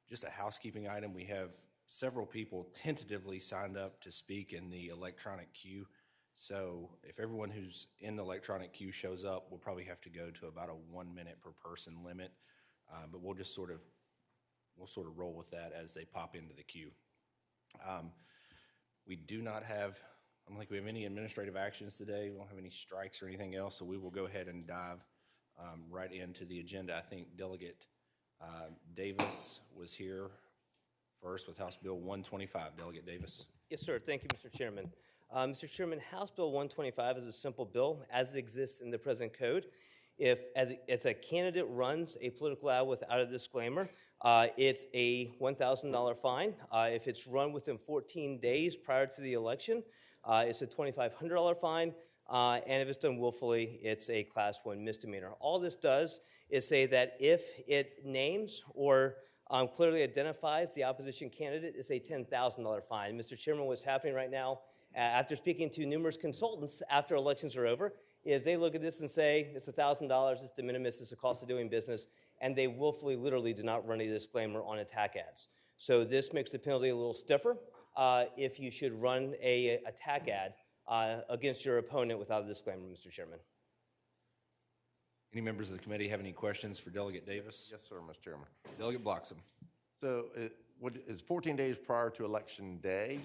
Just a housekeeping item, we have several people tentatively signed up to speak in the electronic queue. So if everyone who's in the electronic queue shows up, we'll probably have to go to about a 1 minute per person limit. But we'll just sort of roll with that as they pop into the queue. We do not have, I don't think we have any administrative actions today. We don't have any strikes or anything else, so we will go ahead and dive right into the agenda. I think Delegate Davis was here first with House Bill 125. Delegate Davis. Yes, sir. Thank you, Mr. Chairman. Mr. Chairman, House Bill 125 is a simple bill as it exists in the present code. If, as a candidate runs a political ad without a disclaimer, it's a $1,000 fine. If it's run within 14 days prior to the election, it's a $2,500 fine. And if it's done willfully, it's a Class 1 misdemeanor. All this does is say that if it names or clearly identifies the opposition candidate, it's a $10,000 fine. Mr. Chairman, what's happening right now, after speaking to numerous consultants after elections are over, is they look at this and say, it's $1,000, it's de minimis, it's the cost of doing business, and they willfully, literally do not run a disclaimer on attack ads. So this makes the penalty a little stiffer if you should run a attack ad against your opponent without a disclaimer, Mr. Chairman. Any members of the committee have any questions for Delegate Davis? Yes, sir, Mr. Chairman. Delegate Bloxham. So is 14 days prior to election day,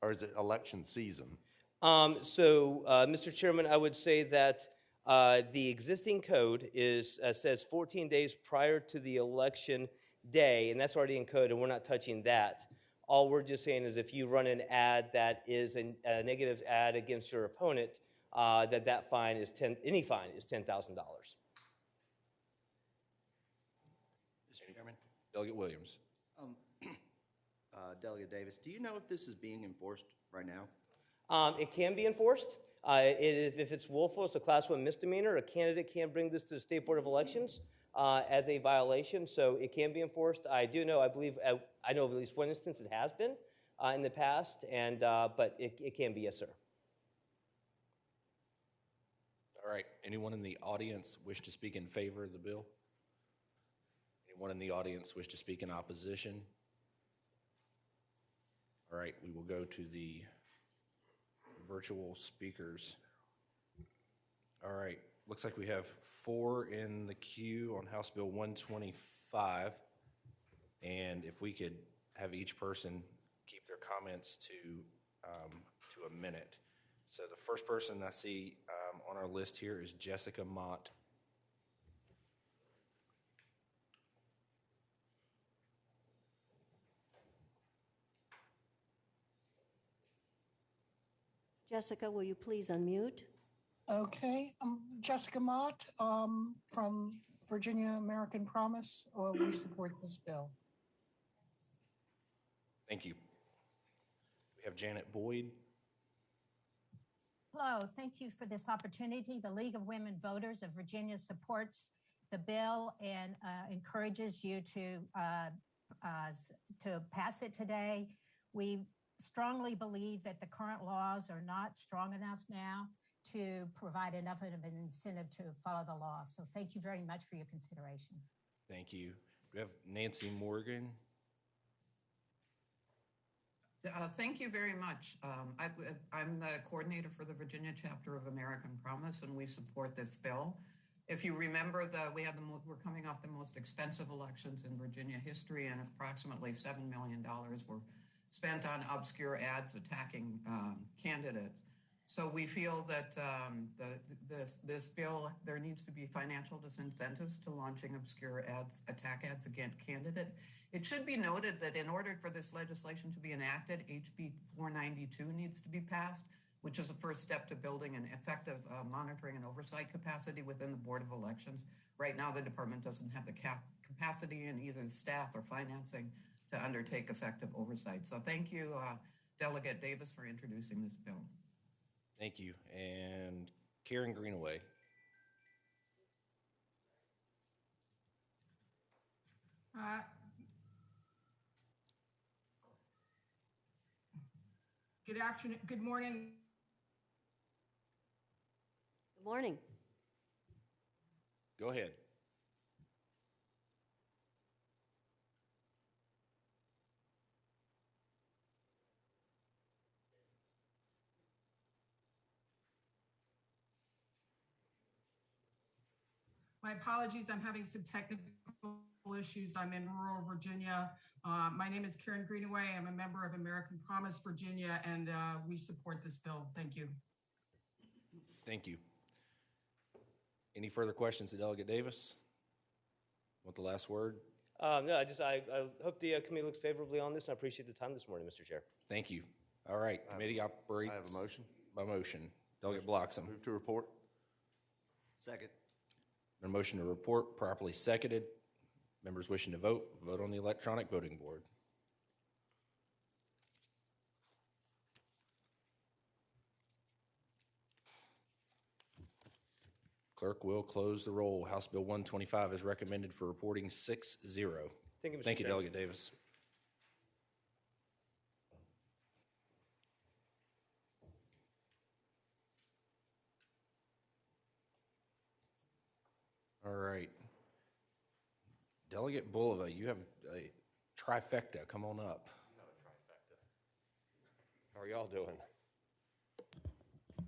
or is it election season? Mr. Chairman, I would say that the existing code says 14 days prior to the election day, and that's already in code, and we're not touching that. All we're just saying is if you run an ad that is a negative ad against your opponent, that fine is any fine is $10,000. Mr. Chairman. Delegate Williams. Delegate Davis, do you know if this is being enforced right now? It can be enforced. If it's willful, it's a Class 1 misdemeanor. A candidate can bring this to the State Board of Elections as a violation, so it can be enforced. I know of at least one instance it has been in the past, but it can be, yes, sir. All right. Anyone in the audience wish to speak in favor of the bill? Anyone in the audience wish to speak in opposition? All right. We will go to the virtual speakers. All right. Looks like we have 4 in the queue on House Bill 125. And if we could have each person keep their comments to a minute. So the first person I see on our list here is Jessica Mott. Jessica, will you please unmute? Okay, Jessica Mott from Virginia American Promise. We support this bill. Thank you. We have Janet Boyd. Hello, thank you for this opportunity. The League of Women Voters of Virginia supports the bill and encourages you to pass it today. We strongly believe that the current laws are not strong enough now to provide enough of an incentive to follow the law. So thank you very much for your consideration. Thank you. We have Nancy Morgan. Thank you very much. I'm the coordinator for the Virginia chapter of American Promise, and we support this bill. If you remember, we're coming off the most expensive elections in Virginia history, and approximately $7 million were spent on obscure ads attacking candidates. So we feel that this bill, there needs to be financial disincentives to launching obscure attack ads against candidates. It should be noted that in order for this legislation to be enacted, HB 492 needs to be passed, which is the first step to building an effective monitoring and oversight capacity within the Board of Elections. Right now, the department doesn't have the capacity in either the staff or financing to undertake effective oversight. So thank you, Delegate Davis, for introducing this bill. Thank you. And Karen Greenaway. Good afternoon. Good morning. Good morning. Go ahead. My apologies, I'm having some technical issues. I'm in rural Virginia. My name is Karen Greenaway. I'm a member of American Promise Virginia, and we support this bill. Thank you. Thank you. Any further questions to Delegate Davis? Want the last word? No, I hope the committee looks favorably on this, and I appreciate the time this morning, Mr. Chair. Thank you. All right, committee operates. I have a motion. By motion. Delegate Bloxham. Move to report. Second. A motion to report properly seconded. Members wishing to vote, vote on the electronic voting board. Clerk will close the roll. House Bill 125 is recommended for reporting 6-0. Thank you, Mr. Thank you, Chair. Delegate Davis. All right. Delegate Bulova, you have a trifecta. Come on up. How are y'all doing?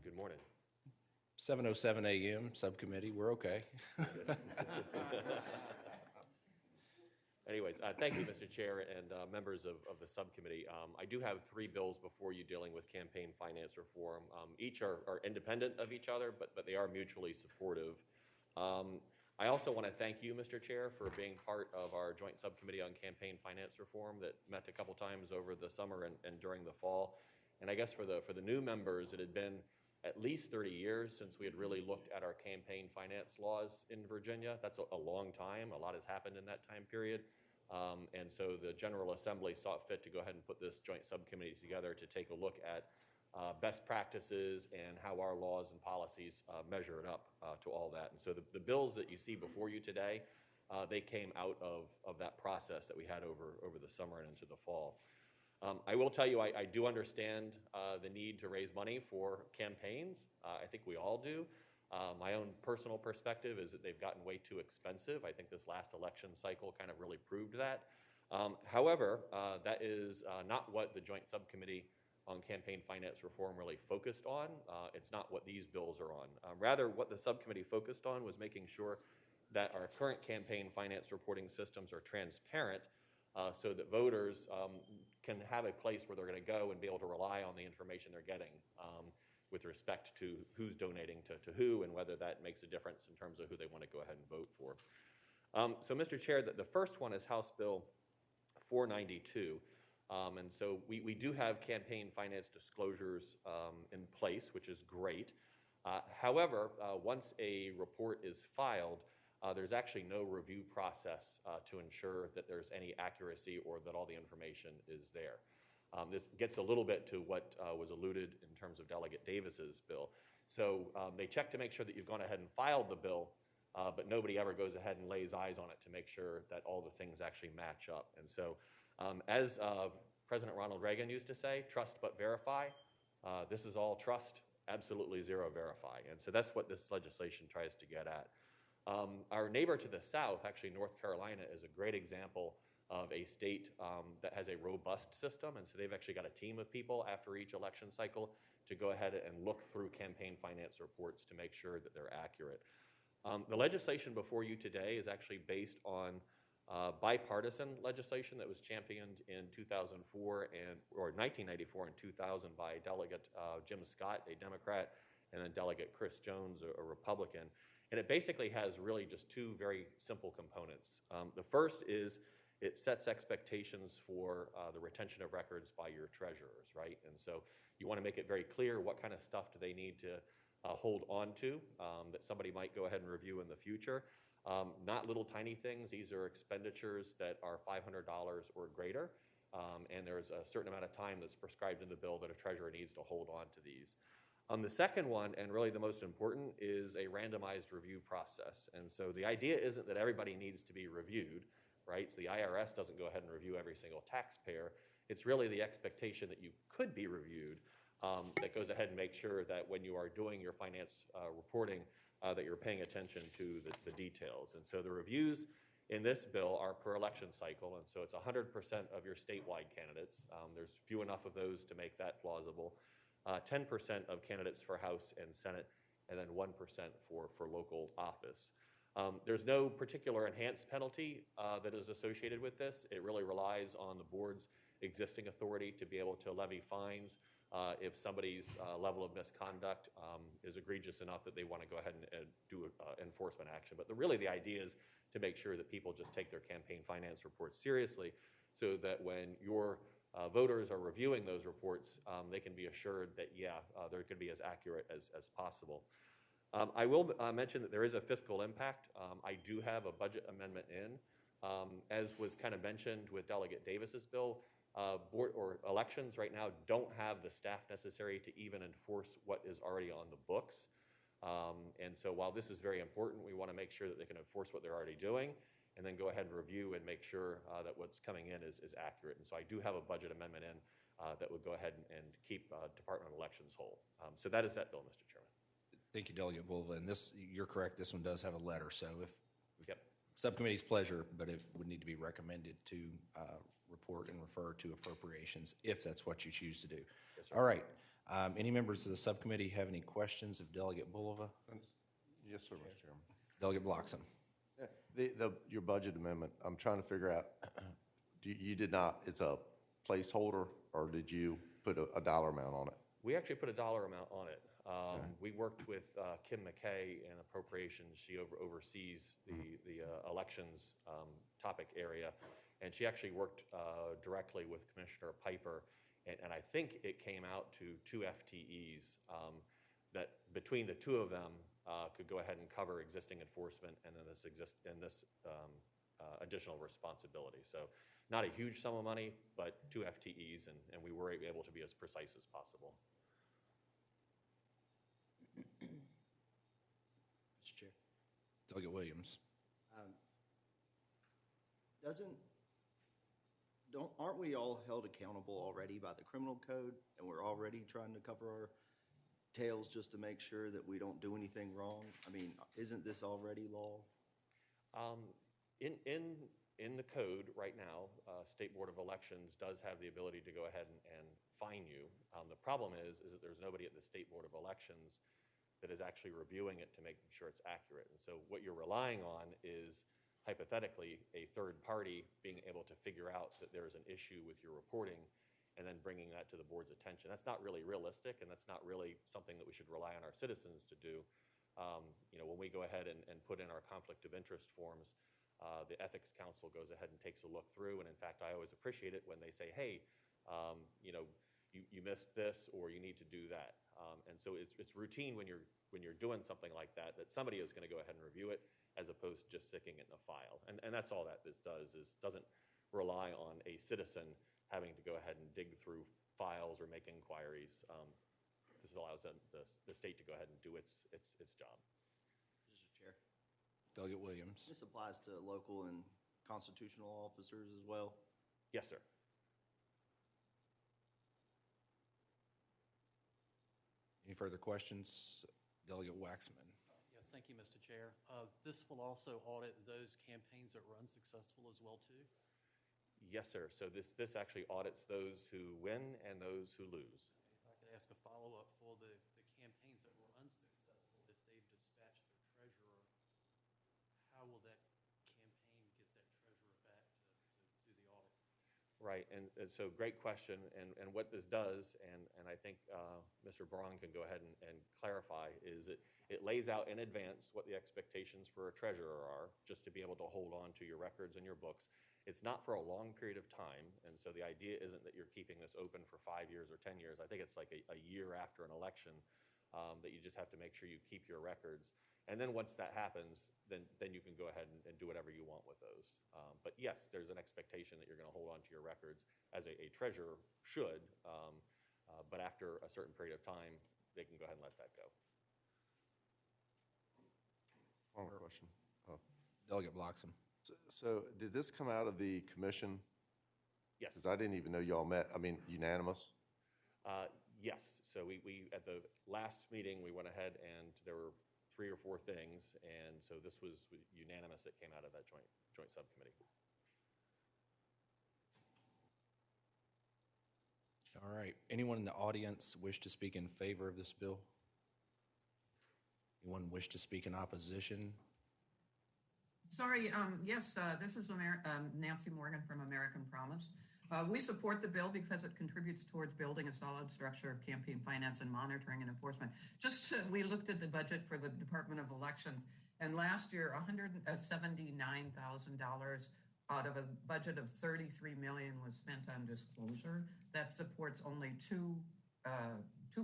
Good morning. 7:07 a.m. subcommittee. We're okay. Anyways, thank you, Mr. Chair and members of the subcommittee. I do have 3 bills before you dealing with campaign finance reform. Each are independent of each other, but they are mutually supportive. I also want to thank you, Mr. Chair, for being part of our joint subcommittee on campaign finance reform that met a couple times over the summer and during the fall. And I guess for the new members, it had been at least 30 years since we had really looked at our campaign finance laws in Virginia. That's a long time. A lot has happened in that time period. And so the General Assembly saw fit to go ahead and put this joint subcommittee together to take a look at best practices and how our laws and policies measure it up to all that. And so the bills that you see before you today, they came out of that process that we had over the summer and into the fall. I will tell you, I do understand the need to raise money for campaigns. I think we all do. My own personal perspective is that they've gotten way too expensive. I think this last election cycle kind of really proved that. However, that is not what the Joint Subcommittee on Campaign Finance Reform really focused on. It's not what these bills are on. Rather, what the subcommittee focused on was making sure that our current campaign finance reporting systems are transparent so that voters can have a place where they're going to go and be able to rely on the information they're getting with respect to who's donating to who and whether that makes a difference in terms of who they want to go ahead and vote for. So, Mr. Chair, the first one is House Bill 492. And so we do have campaign finance disclosures in place, which is great. However, once a report is filed, there's actually no review process to ensure that there's any accuracy or that all the information is there. This gets a little bit to what was alluded in terms of Delegate Davis's bill. So they check to make sure that you've gone ahead and filed the bill, but nobody ever goes ahead and lays eyes on it to make sure that all the things actually match up. And so as President Ronald Reagan used to say, trust but verify. This is all trust, absolutely zero verify. And so that's what this legislation tries to get at. Our neighbor to the south, actually North Carolina, is a great example of a state that has a robust system. And so they've actually got a team of people after each election cycle to go ahead and look through campaign finance reports to make sure that they're accurate. The legislation before you today is actually based on bipartisan legislation that was championed in 1994 and 2000 by Delegate Jim Scott, a Democrat, and then Delegate Chris Jones, a Republican. And it basically has really just 2 very simple components. The first is it sets expectations for the retention of records by your treasurers, right? And so you want to make it very clear what kind of stuff do they need to hold on to that somebody might go ahead and review in the future. Not little tiny things. These are expenditures that are $500 or greater, and there's a certain amount of time that's prescribed in the bill that a treasurer needs to hold on to these. The second one, and really the most important, is a randomized review process. And so the idea isn't that everybody needs to be reviewed, right? So the IRS doesn't go ahead and review every single taxpayer. It's really the expectation that you could be reviewed that goes ahead and makes sure that when you are doing your finance reporting, that you're paying attention to the details. And so the reviews in this bill are per election cycle, and so it's 100% of your statewide candidates. There's few enough of those to make that plausible. 10% of candidates for House and Senate, and then 1% for local office. There's no particular enhanced penalty that is associated with this. It really relies on the board's existing authority to be able to levy fines if somebody's level of misconduct is egregious enough that they want to go ahead and do enforcement action. But really the idea is to make sure that people just take their campaign finance reports seriously so that when your voters are reviewing those reports, they can be assured that, they're going to be as accurate as possible. I will mention that there is a fiscal impact. I do have a budget amendment in. As was kind of mentioned with Delegate Davis's bill, board or elections right now don't have the staff necessary to even enforce what is already on the books. And so while this is very important, we want to make sure that they can enforce what they're already doing and then go ahead and review and make sure that what's coming in is accurate. And so I do have a budget amendment in that would go ahead and keep Department of Elections whole. So that is that bill, Mr. Chairman. Thank you, Delegate Bulva. And this, you're correct, this one does have a letter. So if Yep. subcommittee's pleasure, but it would need to be recommended to report and refer to appropriations if that's what you choose to do. Yes, sir. All right. Any members of the subcommittee have any questions of Delegate Bulva? Yes, sir, Mr. Chairman. Delegate Bloxham. Your budget amendment, I'm trying to figure out, you did not, it's a placeholder, or did you put a dollar amount on it? We actually put a dollar amount on it. We worked with Kim McKay in appropriations. She oversees the elections topic area, and she actually worked directly with Commissioner Piper, and I think it came out to 2 FTEs that between the two of them could go ahead and cover existing enforcement and then this additional responsibility. So not a huge sum of money, but 2 FTEs, and we were able to be as precise as possible. Mr. Chair. Delegate Williams. Aren't we all held accountable already by the criminal code, and we're already trying to cover our tails just to make sure that we don't do anything wrong? I mean, isn't this already law? In the code right now, State Board of Elections does have the ability to go ahead and fine you. The problem is that there's nobody at the State Board of Elections that is actually reviewing it to make sure it's accurate. And so what you're relying on is hypothetically a third party being able to figure out that there is an issue with your reporting and then bringing that to the board's attention. That's not really realistic, and that's not really something that we should rely on our citizens to do. When we go ahead and put in our conflict of interest forms, the Ethics Council goes ahead and takes a look through, and in fact, I always appreciate it when they say, hey, you missed this, or you need to do that. And so it's routine when you're doing something like that somebody is going to go ahead and review it, as opposed to just sticking it in a file. And that's all that this does, is doesn't rely on a citizen having to go ahead and dig through files or make inquiries. This allows the state to go ahead and do its job. Mr. Chair. Delegate Williams. This applies to local and constitutional officers as well? Yes, sir. Any further questions? Delegate Waxman. Yes, thank you, Mr. Chair. This will also audit those campaigns that were unsuccessful as well, too? Yes, sir. So this actually audits those who win and those who lose. If I could ask a follow-up for the campaigns that were unsuccessful, if they've dispatched their treasurer, how will that campaign get that treasurer back to do the audit? Right, and so great question, and what this does, and I think Mr. Braun can go ahead and clarify, is it lays out in advance what the expectations for a treasurer are, just to be able to hold on to your records and your books. It's not for a long period of time, and so the idea isn't that you're keeping this open for 5 years or 10 years. I think it's like a year after an election that you just have to make sure you keep your records. And then once that happens, then you can go ahead and do whatever you want with those. But yes, there's an expectation that you're going to hold on to your records, as a treasurer should, but after a certain period of time, they can go ahead and let that go. One more question. Delegate Bloxham. So did this come out of the commission? Yes. Because I didn't even know y'all met. I mean, unanimous? Yes. So we at the last meeting, we went ahead and there were 3 or 4 things, and so this was unanimous that came out of that joint subcommittee. All right. Anyone in the audience wish to speak in favor of this bill? Anyone wish to speak in opposition? Sorry, yes, this is Nancy Morgan from American Promise. We support the bill because it contributes towards building a solid structure of campaign finance and monitoring and enforcement. We looked at the budget for the Department of Elections, and last year, $179,000 out of a budget of $33 million was spent on disclosure. That supports only two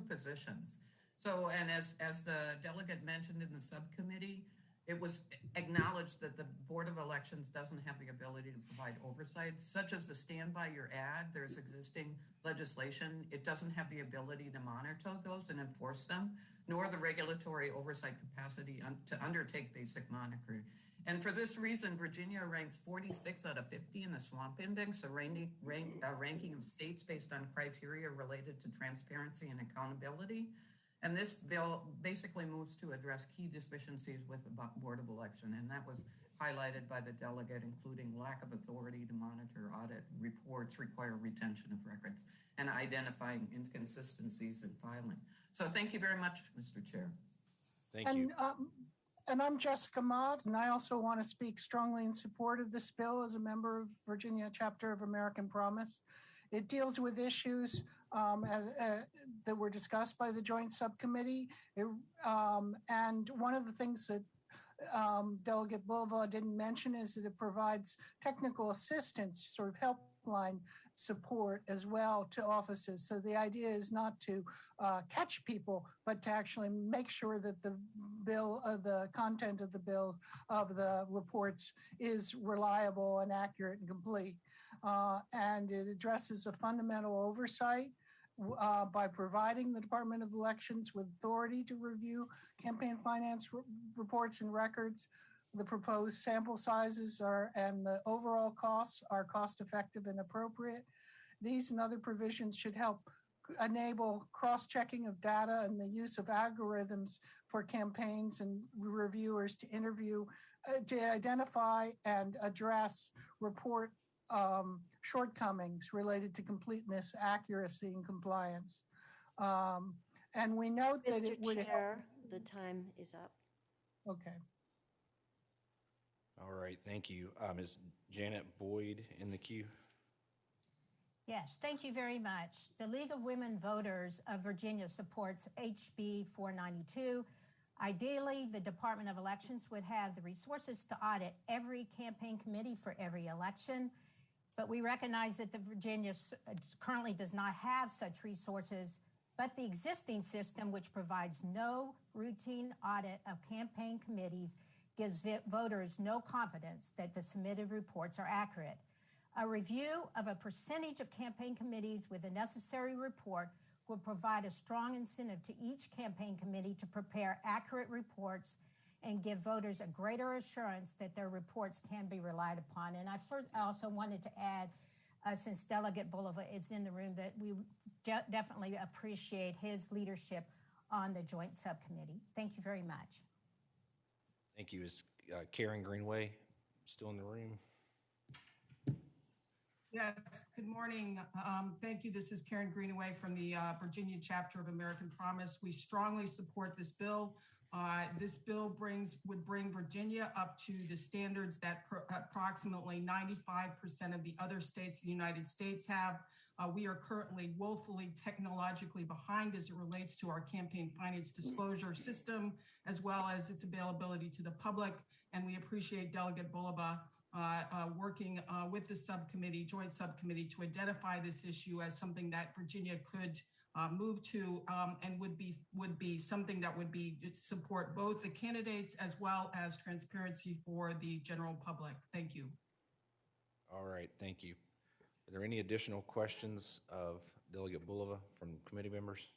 positions. So, and as the delegate mentioned in the subcommittee, it was acknowledged that the Board of Elections doesn't have the ability to provide oversight, such as the stand by your ad. There's existing legislation. It doesn't have the ability to monitor those and enforce them, nor the regulatory oversight capacity to undertake basic monitoring. And for this reason, Virginia ranks 46 out of 50 in the SWAMP Index, a ranking of states based on criteria related to transparency and accountability. And this bill basically moves to address key deficiencies with the Board of Election, and that was highlighted by the delegate, including lack of authority to monitor audit reports, require retention of records, and identifying inconsistencies in filing. So thank you very much, Mr. Chair. Thank you. And I'm Jessica Mott, and I also want to speak strongly in support of this bill as a member of Virginia chapter of American Promise. It deals with issues that were discussed by the joint subcommittee. And one of the things that Delegate Bulova didn't mention is that it provides technical assistance, sort of helpline support as well to offices. So the idea is not to catch people, but to actually make sure that the bill, the content of the bill, of the reports is reliable and accurate and complete. And it addresses a fundamental oversight by providing the Department of Elections with authority to review campaign finance reports and records. The proposed sample sizes and the overall costs are cost effective and appropriate. These and other provisions should help enable cross-checking of data and the use of algorithms for campaigns and reviewers to to identify and address report shortcomings related to completeness, accuracy, and compliance. And we note that it would Mr. Chair, the time is up. Okay. All right, thank you. Is Janet Boyd in the queue? Yes, thank you very much. The League of Women Voters of Virginia supports HB 492. Ideally, the Department of Elections would have the resources to audit every campaign committee for every election, but we recognize that the Virginia currently does not have such resources, but the existing system, which provides no routine audit of campaign committees, gives voters no confidence that the submitted reports are accurate. A review of a percentage of campaign committees with a necessary report will provide a strong incentive to each campaign committee to prepare accurate reports and give voters a greater assurance that their reports can be relied upon. And I also wanted to add, since Delegate Bulova is in the room, that we definitely appreciate his leadership on the joint subcommittee. Thank you very much. Thank you. Is Karen Greenway still in the room? Yes, good morning. Thank you. This is Karen Greenaway from the Virginia chapter of American Promise. We strongly support this bill. This bill would bring Virginia up to the standards that approximately 95% of the other states in the United States have. We are currently woefully technologically behind as it relates to our campaign finance disclosure system, as well as its availability to the public. And we appreciate Delegate Bulova working with the subcommittee, joint subcommittee, to identify this issue as something that Virginia could move to and would be something that would support both the candidates as well as transparency for the general public. Thank you. All right, thank you. Are there any additional questions of Delegate Bulova from committee members?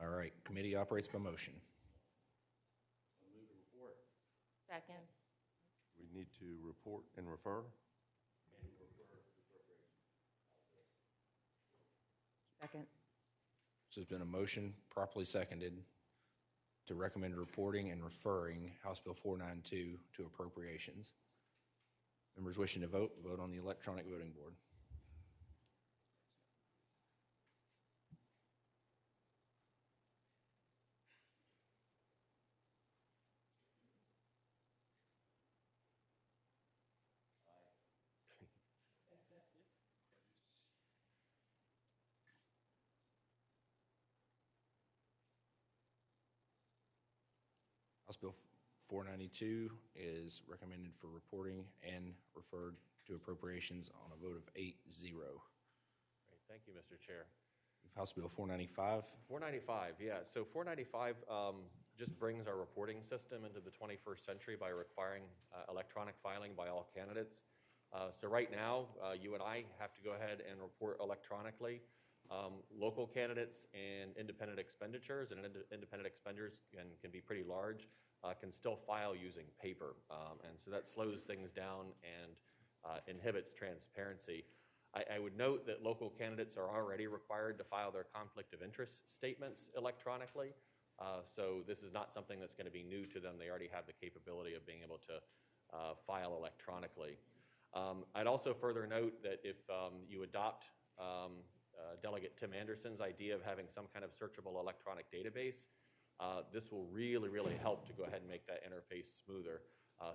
All right, committee operates by motion. Second. We need to report and refer. Second. This has been a motion properly seconded to recommend reporting and referring House Bill 492 to appropriations. Members wishing to vote, vote on the electronic voting board. Bill 492 is recommended for reporting and referred to appropriations on a vote of 8-0. Great. Thank you, Mr. Chair. House Bill 495. 495, yeah. So 495 just brings our reporting system into the 21st century by requiring electronic filing by all candidates. So right now, you and I have to go ahead and report electronically. Local candidates and independent expenditures, and independent expenditures can be pretty large, can still file using paper. And so that slows things down and inhibits transparency. I would note that local candidates are already required to file their conflict of interest statements electronically. So this is not something that's going to be new to them. They already have the capability of being able to file electronically. I'd also further note that if you adopt Delegate Tim Anderson's idea of having some kind of searchable electronic database, this will really, really help to go ahead and make that interface smoother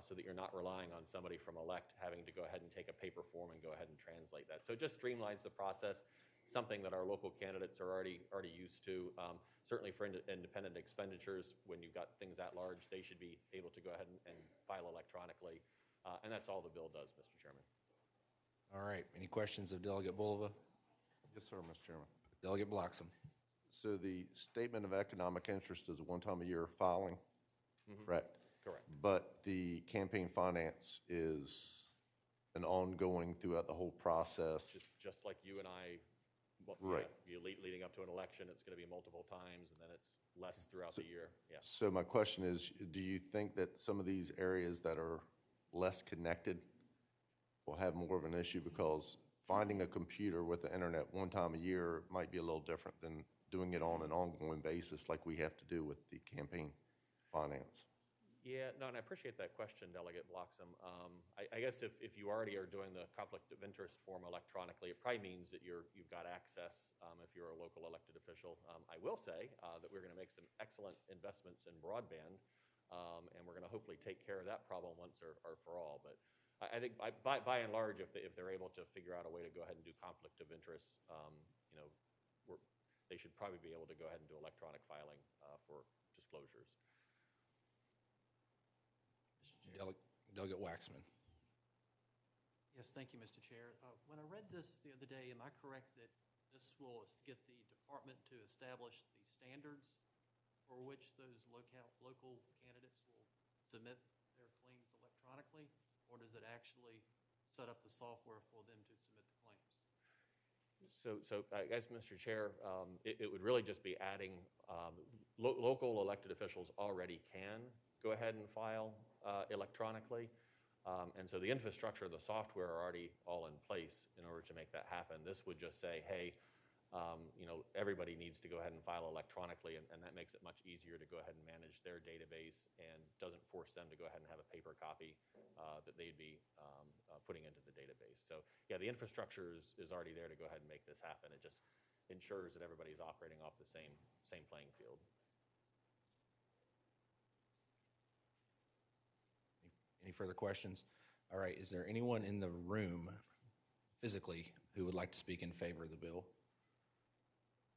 so that you're not relying on somebody from elect having to go ahead and take a paper form and go ahead and translate that. So it just streamlines the process, something that our local candidates are already used to. Certainly for independent expenditures, when you've got things that large, they should be able to go ahead and file electronically. And that's all the bill does, Mr. Chairman. All right. Any questions of Delegate Bulova? Yes, sir, Mr. Chairman. Delegate Bloxham. So the statement of economic interest is a one-time-a-year filing, correct? Correct. But the campaign finance is an ongoing throughout the whole process. Just like you and I, Right. Yeah, leading up to an election, it's going to be multiple times, and then it's less throughout the year. Yeah. So my question is, do you think that some of these areas that are less connected will have more of an issue? Because finding a computer with the internet one time a year might be a little different than doing it on an ongoing basis like we have to do with the campaign finance. Yeah, no, and I appreciate that question, Delegate Bloxham. I guess if you already are doing the conflict of interest form electronically, it probably means that you've got access if you're a local elected official. I will say that we're going to make some excellent investments in broadband, and we're going to hopefully take care of that problem once or for all. But I think by and large, if they're able to figure out a way to go ahead and do conflict of interest, they should probably be able to go ahead and do electronic filing for disclosures. Delegate Waxman. Yes, thank you, Mr. Chair. When I read this the other day, am I correct that this will get the department to establish the standards for which those local candidates will submit their claims electronically, or does it actually set up the software for them to submit the claims? So I guess, Mr. Chair, it would really just be adding local elected officials already can go ahead and file electronically. And so the infrastructure, the software are already all in place in order to make that happen. This would just say, hey, everybody needs to go ahead and file electronically, and that makes it much easier to go ahead and manage their database and doesn't force them to go ahead and have a paper copy that they'd be putting into the database. So yeah, the infrastructure is already there to go ahead and make this happen. It just ensures that everybody's operating off the same playing field. Any further questions? All right. Is there anyone in the room physically who would like to speak in favor of the bill?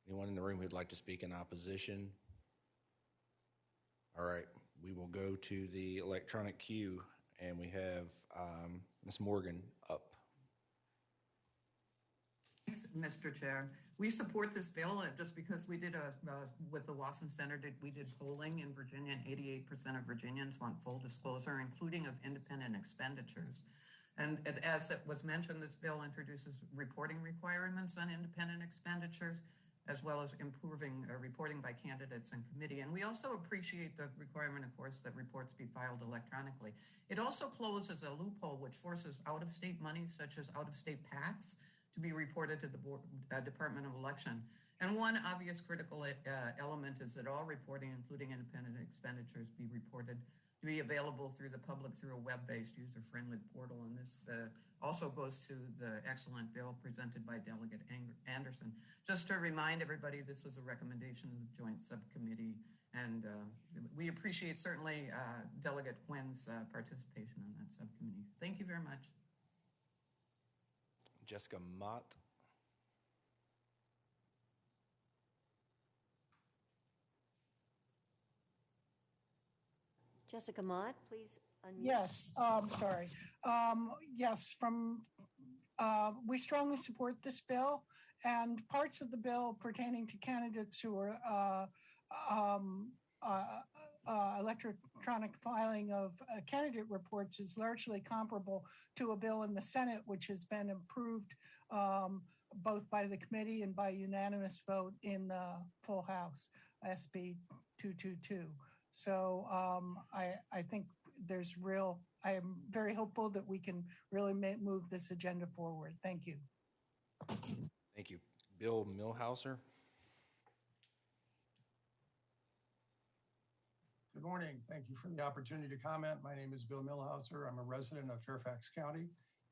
Anyone in the room who'd like to speak in opposition? All right. We will go to the electronic queue, and we have Ms. Morgan up. Thanks, Mr. Chair. We support this bill just because we did with the Lawson Center, we did polling in Virginia, and 88% of Virginians want full disclosure, including of independent expenditures. And as it was mentioned, this bill introduces reporting requirements on independent expenditures, as well as improving reporting by candidates and committee. And we also appreciate the requirement, of course, that reports be filed electronically. It also closes a loophole which forces out-of-state monies, such as out-of-state PACs, to be reported to the Department of Election. And one obvious critical element is that all reporting, including independent expenditures, be reported to be available through the public through a web-based user-friendly portal. And this also goes to the excellent bill presented by Delegate Anderson. Just to remind everybody, this was a recommendation of the Joint Subcommittee, and we appreciate certainly Delegate Quinn's participation on that subcommittee. Thank you very much. Jessica Mott. Jessica Mott, please unmute. Yes, sorry. Yes, we strongly support this bill, and parts of the bill pertaining to candidates who are electronic filing of candidate reports is largely comparable to a bill in the Senate, which has been approved both by the committee and by unanimous vote in the full House, SB 222. So I think I am very hopeful that we can really move this agenda forward. Thank you. Thank you. Bill Millhauser. Good morning. Thank you for the opportunity to comment. My name is Bill Millhauser. I'm a resident of Fairfax County.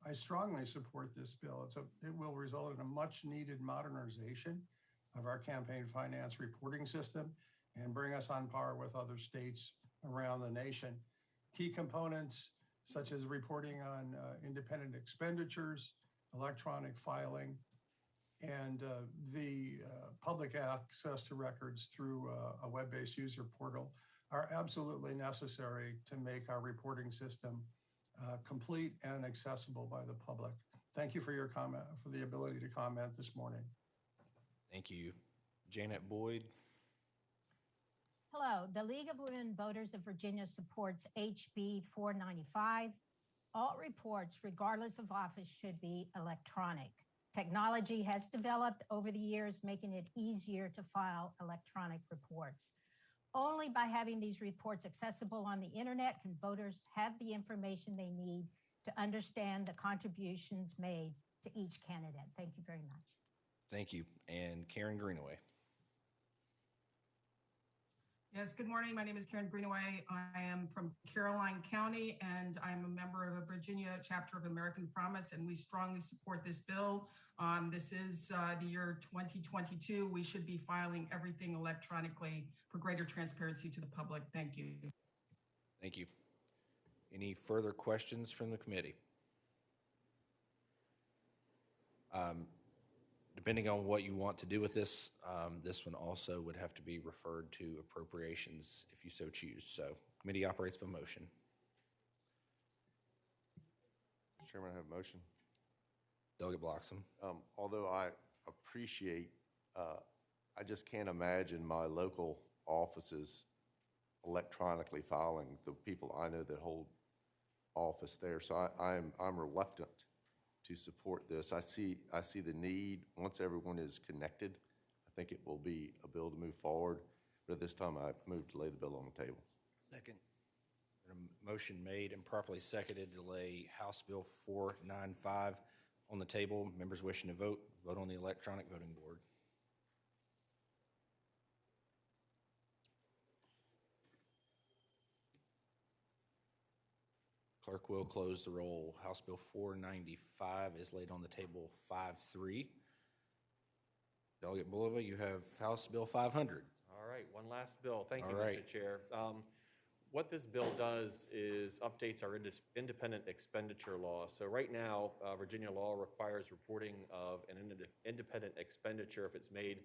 I strongly support this bill. It will result in a much needed modernization of our campaign finance reporting system and bring us on par with other states around the nation. Key components such as reporting on independent expenditures, electronic filing, and the public access to records through a web-based user portal are absolutely necessary to make our reporting system complete and accessible by the public. Thank you for your comment, for the ability to comment this morning. Thank you. Janet Boyd. Hello, the League of Women Voters of Virginia supports HB 495. All reports, regardless of office, should be electronic. Technology has developed over the years, making it easier to file electronic reports. Only by having these reports accessible on the internet can voters have the information they need to understand the contributions made to each candidate. Thank you very much. Thank you. And Karen Greenaway. Yes, good morning. My name is Karen Greenaway. I am from Caroline County, and I'm a member of a Virginia chapter of American Promise, and we strongly support this bill. This is the year 2022. We should be filing everything electronically for greater transparency to the public. Thank you. Thank you. Any further questions from the committee? Depending on what you want to do with this, this one also would have to be referred to appropriations if you so choose. So committee operates by motion. Chairman, I have a motion. Delegate Bloxham. Although I appreciate, I just can't imagine my local offices electronically filing the people I know that hold office there. So I'm reluctant to support this. I see the need. Once everyone is connected, I think it will be a bill to move forward. But at this time, I move to lay the bill on the table. Second. A motion made and properly seconded to lay House Bill 495 on the table. Members wishing to vote on the electronic voting board. Clerk will close the roll. House Bill 495 is laid on the table 5-3. Delegate Bulova, you have House Bill 500. All right, one last bill. Thank you, All right. Mr. Chair. What this bill does is updates our independent expenditure law. So right now, Virginia law requires reporting of an independent expenditure if it's made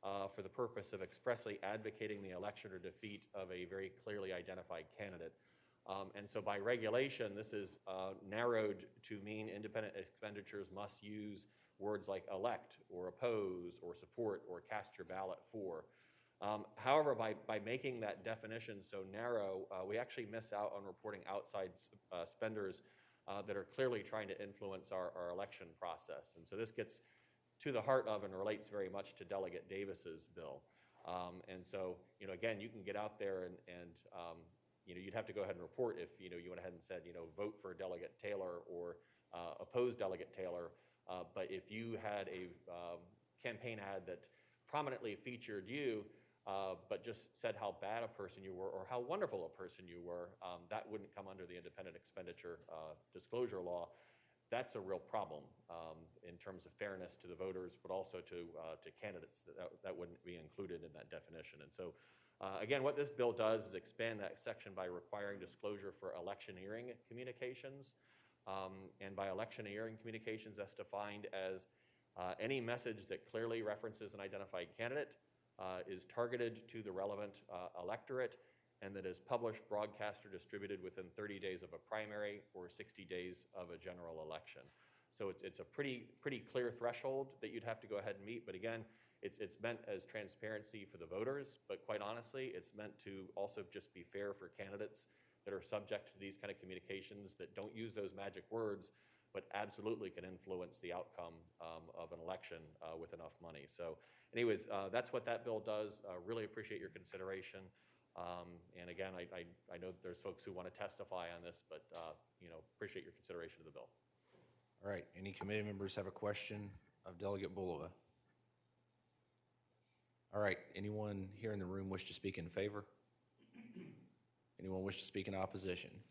for the purpose of expressly advocating the election or defeat of a very clearly identified candidate. And so by regulation, this is narrowed to mean independent expenditures must use words like elect or oppose or support or cast your ballot for. However, by making that definition so narrow, we actually miss out on reporting outside spenders that are clearly trying to influence our election process. And so this gets to the heart of and relates very much to Delegate Davis's bill. And so, again, you can get out there and you'd have to go ahead and report if, you went ahead and said, vote for Delegate Taylor or oppose Delegate Taylor. But if you had a campaign ad that prominently featured you, but just said how bad a person you were or how wonderful a person you were, that wouldn't come under the independent expenditure disclosure law. That's a real problem in terms of fairness to the voters, but also to candidates that wouldn't be included in that definition. And so, again, what this bill does is expand that section by requiring disclosure for electioneering communications. And by electioneering communications, that's defined as any message that clearly references an identified candidate, is targeted to the relevant electorate, and that is published, broadcast, or distributed within 30 days of a primary or 60 days of a general election. So it's a pretty clear threshold that you'd have to go ahead and meet. But again, it's meant as transparency for the voters, but quite honestly, it's meant to also just be fair for candidates that are subject to these kind of communications that don't use those magic words, but absolutely can influence the outcome of an election with enough money. So anyways, that's what that bill does. Really appreciate your consideration. And again, I know there's folks who want to testify on this, but appreciate your consideration of the bill. All right, any committee members have a question of Delegate Bulova? All right, anyone here in the room wish to speak in favor? Anyone wish to speak in opposition?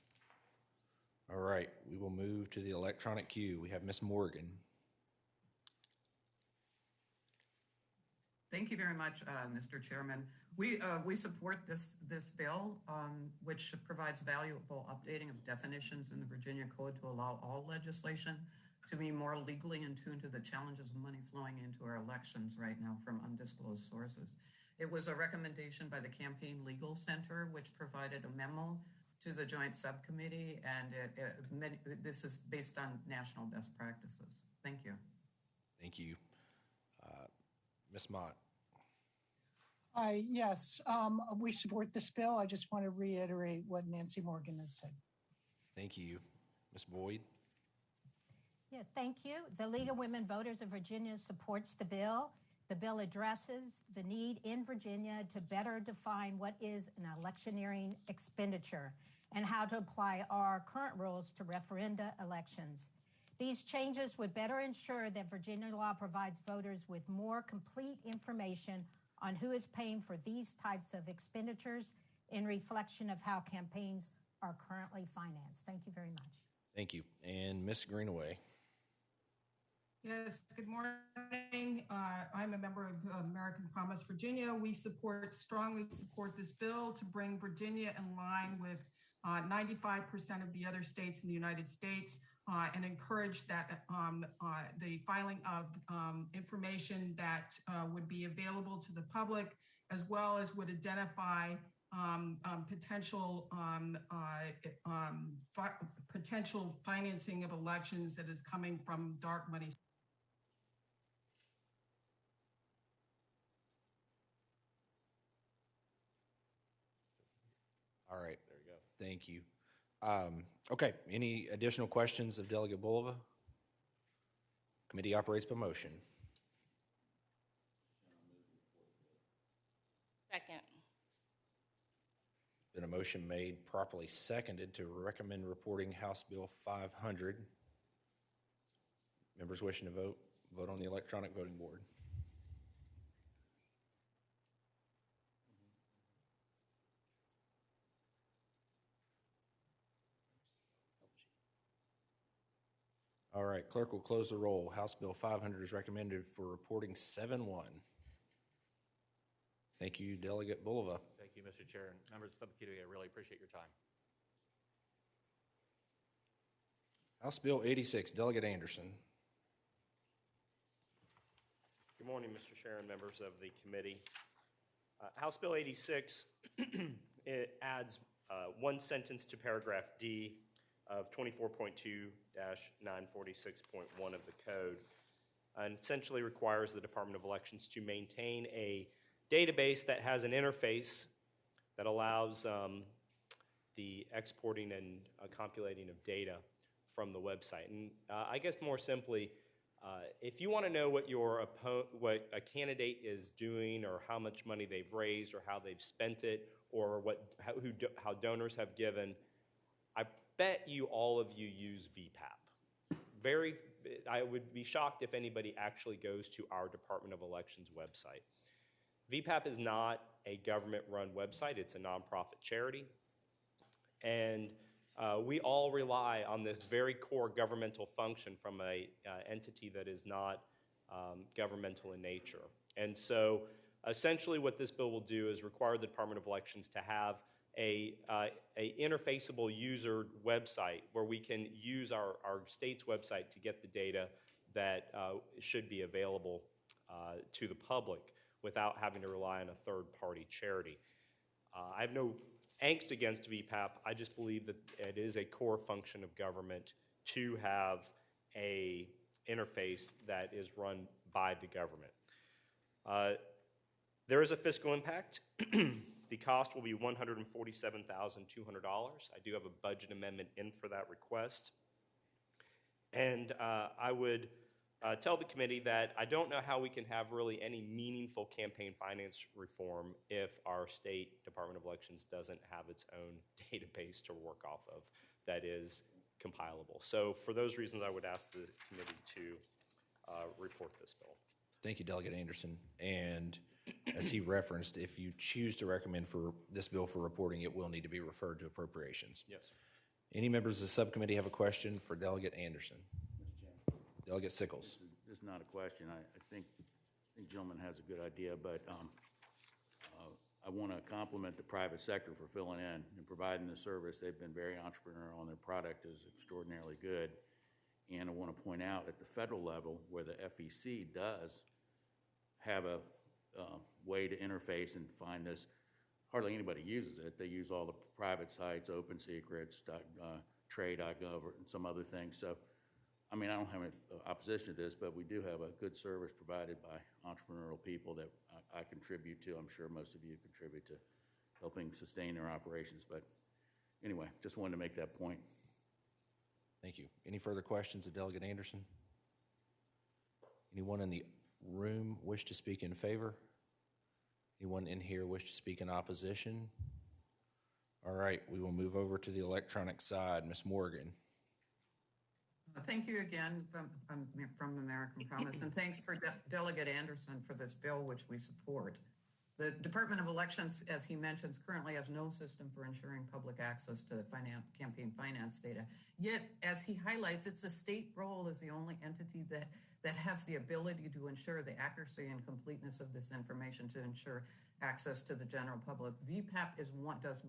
All right, we will move to the electronic queue. We have Ms. Morgan. Thank you very much, Mr. Chairman. We support this bill, which provides valuable updating of definitions in the Virginia Code to allow all legislation to be more legally in tune to the challenges of money flowing into our elections right now from undisclosed sources. It was a recommendation by the Campaign Legal Center, which provided a memo to the Joint Subcommittee, and this is based on national best practices. Thank you. Thank you. Ms. Mott. Yes, we support this bill. I just want to reiterate what Nancy Morgan has said. Thank you. Ms. Boyd. Yeah, thank you. The League of Women Voters of Virginia supports the bill. The bill addresses the need in Virginia to better define what is an electioneering expenditure and how to apply our current rules to referenda elections. These changes would better ensure that Virginia law provides voters with more complete information on who is paying for these types of expenditures in reflection of how campaigns are currently financed. Thank you very much. Thank you. And Ms. Greenaway. Yes, good morning. I'm a member of American Promise Virginia. We strongly support this bill to bring Virginia in line with 95% of the other states in the United States and encourage that the filing of information that would be available to the public, as well as would identify potential financing of elections that is coming from dark money. All right. There you go. Thank you. Okay. Any additional questions of Delegate Bulova? Committee operates by motion. Second. Been a motion made, properly seconded, to recommend reporting House Bill 500. Members wishing to vote on the electronic voting board. All right, clerk will close the roll. House Bill 500 is recommended for reporting 7-1. Thank you, Delegate Bulova. Thank you, Mr. Chair, and members of the subcommittee. I really appreciate your time. House Bill 86, Delegate Anderson. Good morning, Mr. Chair and members of the committee. House Bill 86 it adds one sentence to paragraph D of 24.2-946.1 of the code, and essentially requires the Department of Elections to maintain a database that has an interface that allows the exporting and compulating of data from the website. And I guess more simply, if you want to know what what a candidate is doing, or how much money they've raised, or how they've spent it, or how donors have given, I bet you all of you use VPAP. I would be shocked if anybody actually goes to our Department of Elections website. VPAP is not a government-run website. It's a nonprofit charity. And we all rely on this very core governmental function from an entity that is not governmental in nature. And so essentially what this bill will do is require the Department of Elections to have a interfaceable user website where we can use our state's website to get the data that should be available to the public without having to rely on a third-party charity. I have no angst against VPAP. I just believe that it is a core function of government to have a interface that is run by the government. There is a fiscal impact. The cost will be $147,200. I do have a budget amendment in for that request. And I would tell the committee that I don't know how we can have really any meaningful campaign finance reform if our state Department of Elections doesn't have its own database to work off of that is compilable. So for those reasons, I would ask the committee to report this bill. Thank you, Delegate Anderson. And as he referenced, if you choose to recommend for this bill for reporting, it will need to be referred to appropriations. Yes. Any members of the subcommittee have a question for Delegate Anderson? Delegate Sickles. This is not a question. I think gentleman has a good idea, but I want to compliment the private sector for filling in and providing the service. They've been very entrepreneurial, and their product is extraordinarily good. And I want to point out at the federal level where the FEC does have a way to interface and find this, hardly anybody uses it. They use all the private sites, Open Secrets, Trade.gov, and some other things. So, I mean, I don't have any opposition to this, but we do have a good service provided by entrepreneurial people that I contribute to. I'm sure most of you contribute to helping sustain their operations. But anyway, just wanted to make that point. Thank you. Any further questions of Delegate Anderson? Anyone in the room wish to speak in favor? Anyone in here wish to speak in opposition? All right, we will move over to the electronic side. Ms. Morgan. Thank you again from American Promise, and thanks for Delegate Anderson for this bill, which we support. The Department of Elections, as he mentions, currently has no system for ensuring public access to campaign finance data. Yet, as he highlights, it's a state role as the only entity that has the ability to ensure the accuracy and completeness of this information to ensure access to the general public. VPAP does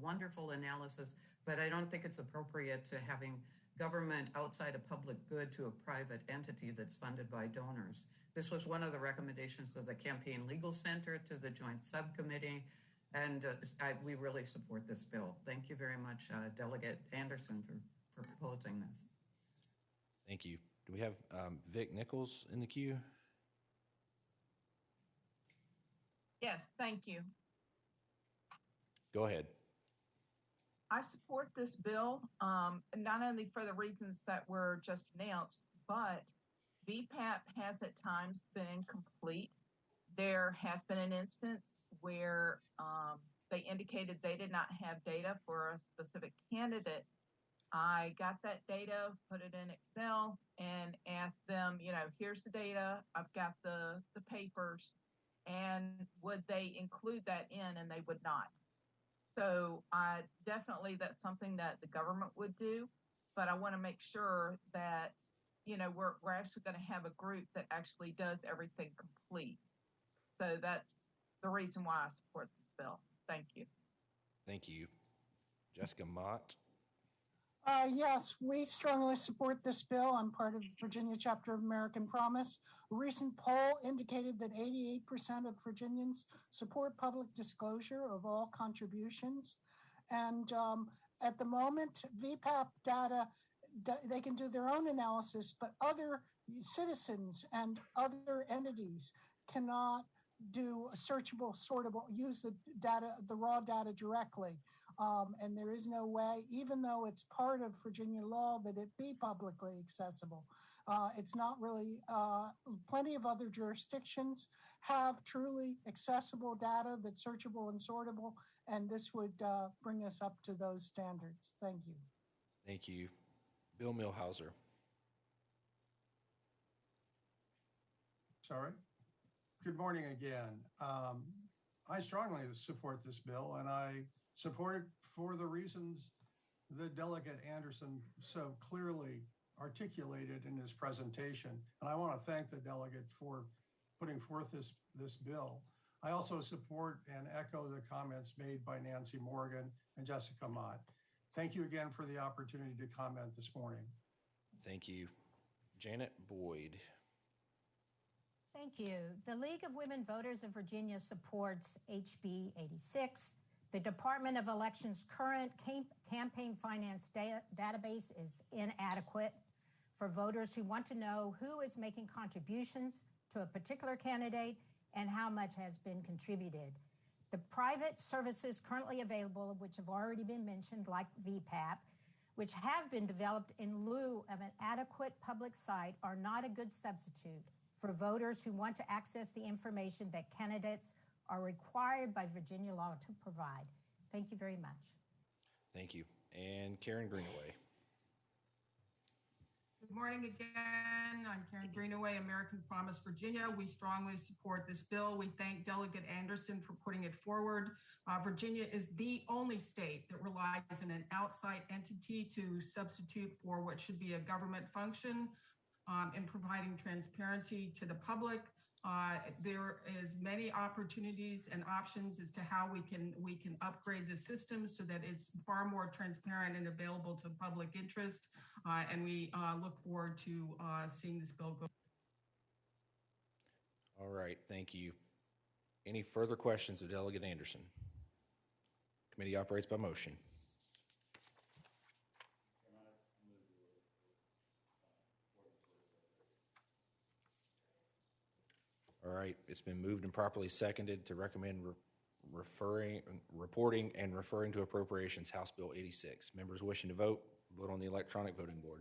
wonderful analysis, but I don't think it's appropriate to having government outside of public good to a private entity that's funded by donors. This was one of the recommendations of the Campaign Legal Center to the Joint Subcommittee, and we really support this bill. Thank you very much, Delegate Anderson, for proposing this. Thank you. Do we have Vic Nichols in the queue? Yes, thank you. Go ahead. I support this bill, not only for the reasons that were just announced, but VPAP has at times been incomplete. There has been an instance where they indicated they did not have data for a specific candidate. I got that data, put it in Excel, and asked them, here's the data, I've got the papers, and would they include that in, and they would not. So definitely that's something that the government would do, but I want to make sure that, we're actually going to have a group that actually does everything complete. So that's the reason why I support this bill. Thank you. Thank you. Jessica Mott. Yes, we strongly support this bill. I'm part of the Virginia chapter of American Promise. A recent poll indicated that 88% of Virginians support public disclosure of all contributions. And at the moment, VPAP data, they can do their own analysis, but other citizens and other entities cannot do a searchable, sortable, use the data, the raw data directly. And there is no way, even though it's part of Virginia law, that it be publicly accessible. It's not really, plenty of other jurisdictions have truly accessible data that's searchable and sortable, and this would bring us up to those standards. Thank you. Thank you. Bill Millhauser. Sorry. Good morning again. I strongly support this bill, and I support it for the reasons that Delegate Anderson so clearly articulated in his presentation. And I want to thank the delegate for putting forth this bill. I also support and echo the comments made by Nancy Morgan and Jessica Mott. Thank you again for the opportunity to comment this morning. Thank you. Janet Boyd. Thank you. The League of Women Voters of Virginia supports HB 86, The Department of Elections' current campaign finance database is inadequate for voters who want to know who is making contributions to a particular candidate and how much has been contributed. The private services currently available, which have already been mentioned, like VPAP, which have been developed in lieu of an adequate public site, are not a good substitute for voters who want to access the information that candidates are required by Virginia law to provide. Thank you very much. Thank you. And Karen Greenaway. Good morning again. I'm Karen Greenaway, American Promise, Virginia. We strongly support this bill. We thank Delegate Anderson for putting it forward. Virginia is the only state that relies on an outside entity to substitute for what should be a government function in providing transparency to the public. There is many opportunities and options as to how we can upgrade the system so that it's far more transparent and available to public interest. And we look forward to seeing this bill go. All right, thank you. Any further questions of Delegate Anderson? Committee operates by motion. All right, it's been moved and properly seconded to recommend reporting and referring to appropriations, House Bill 86. Members wishing to vote, vote on the electronic voting board.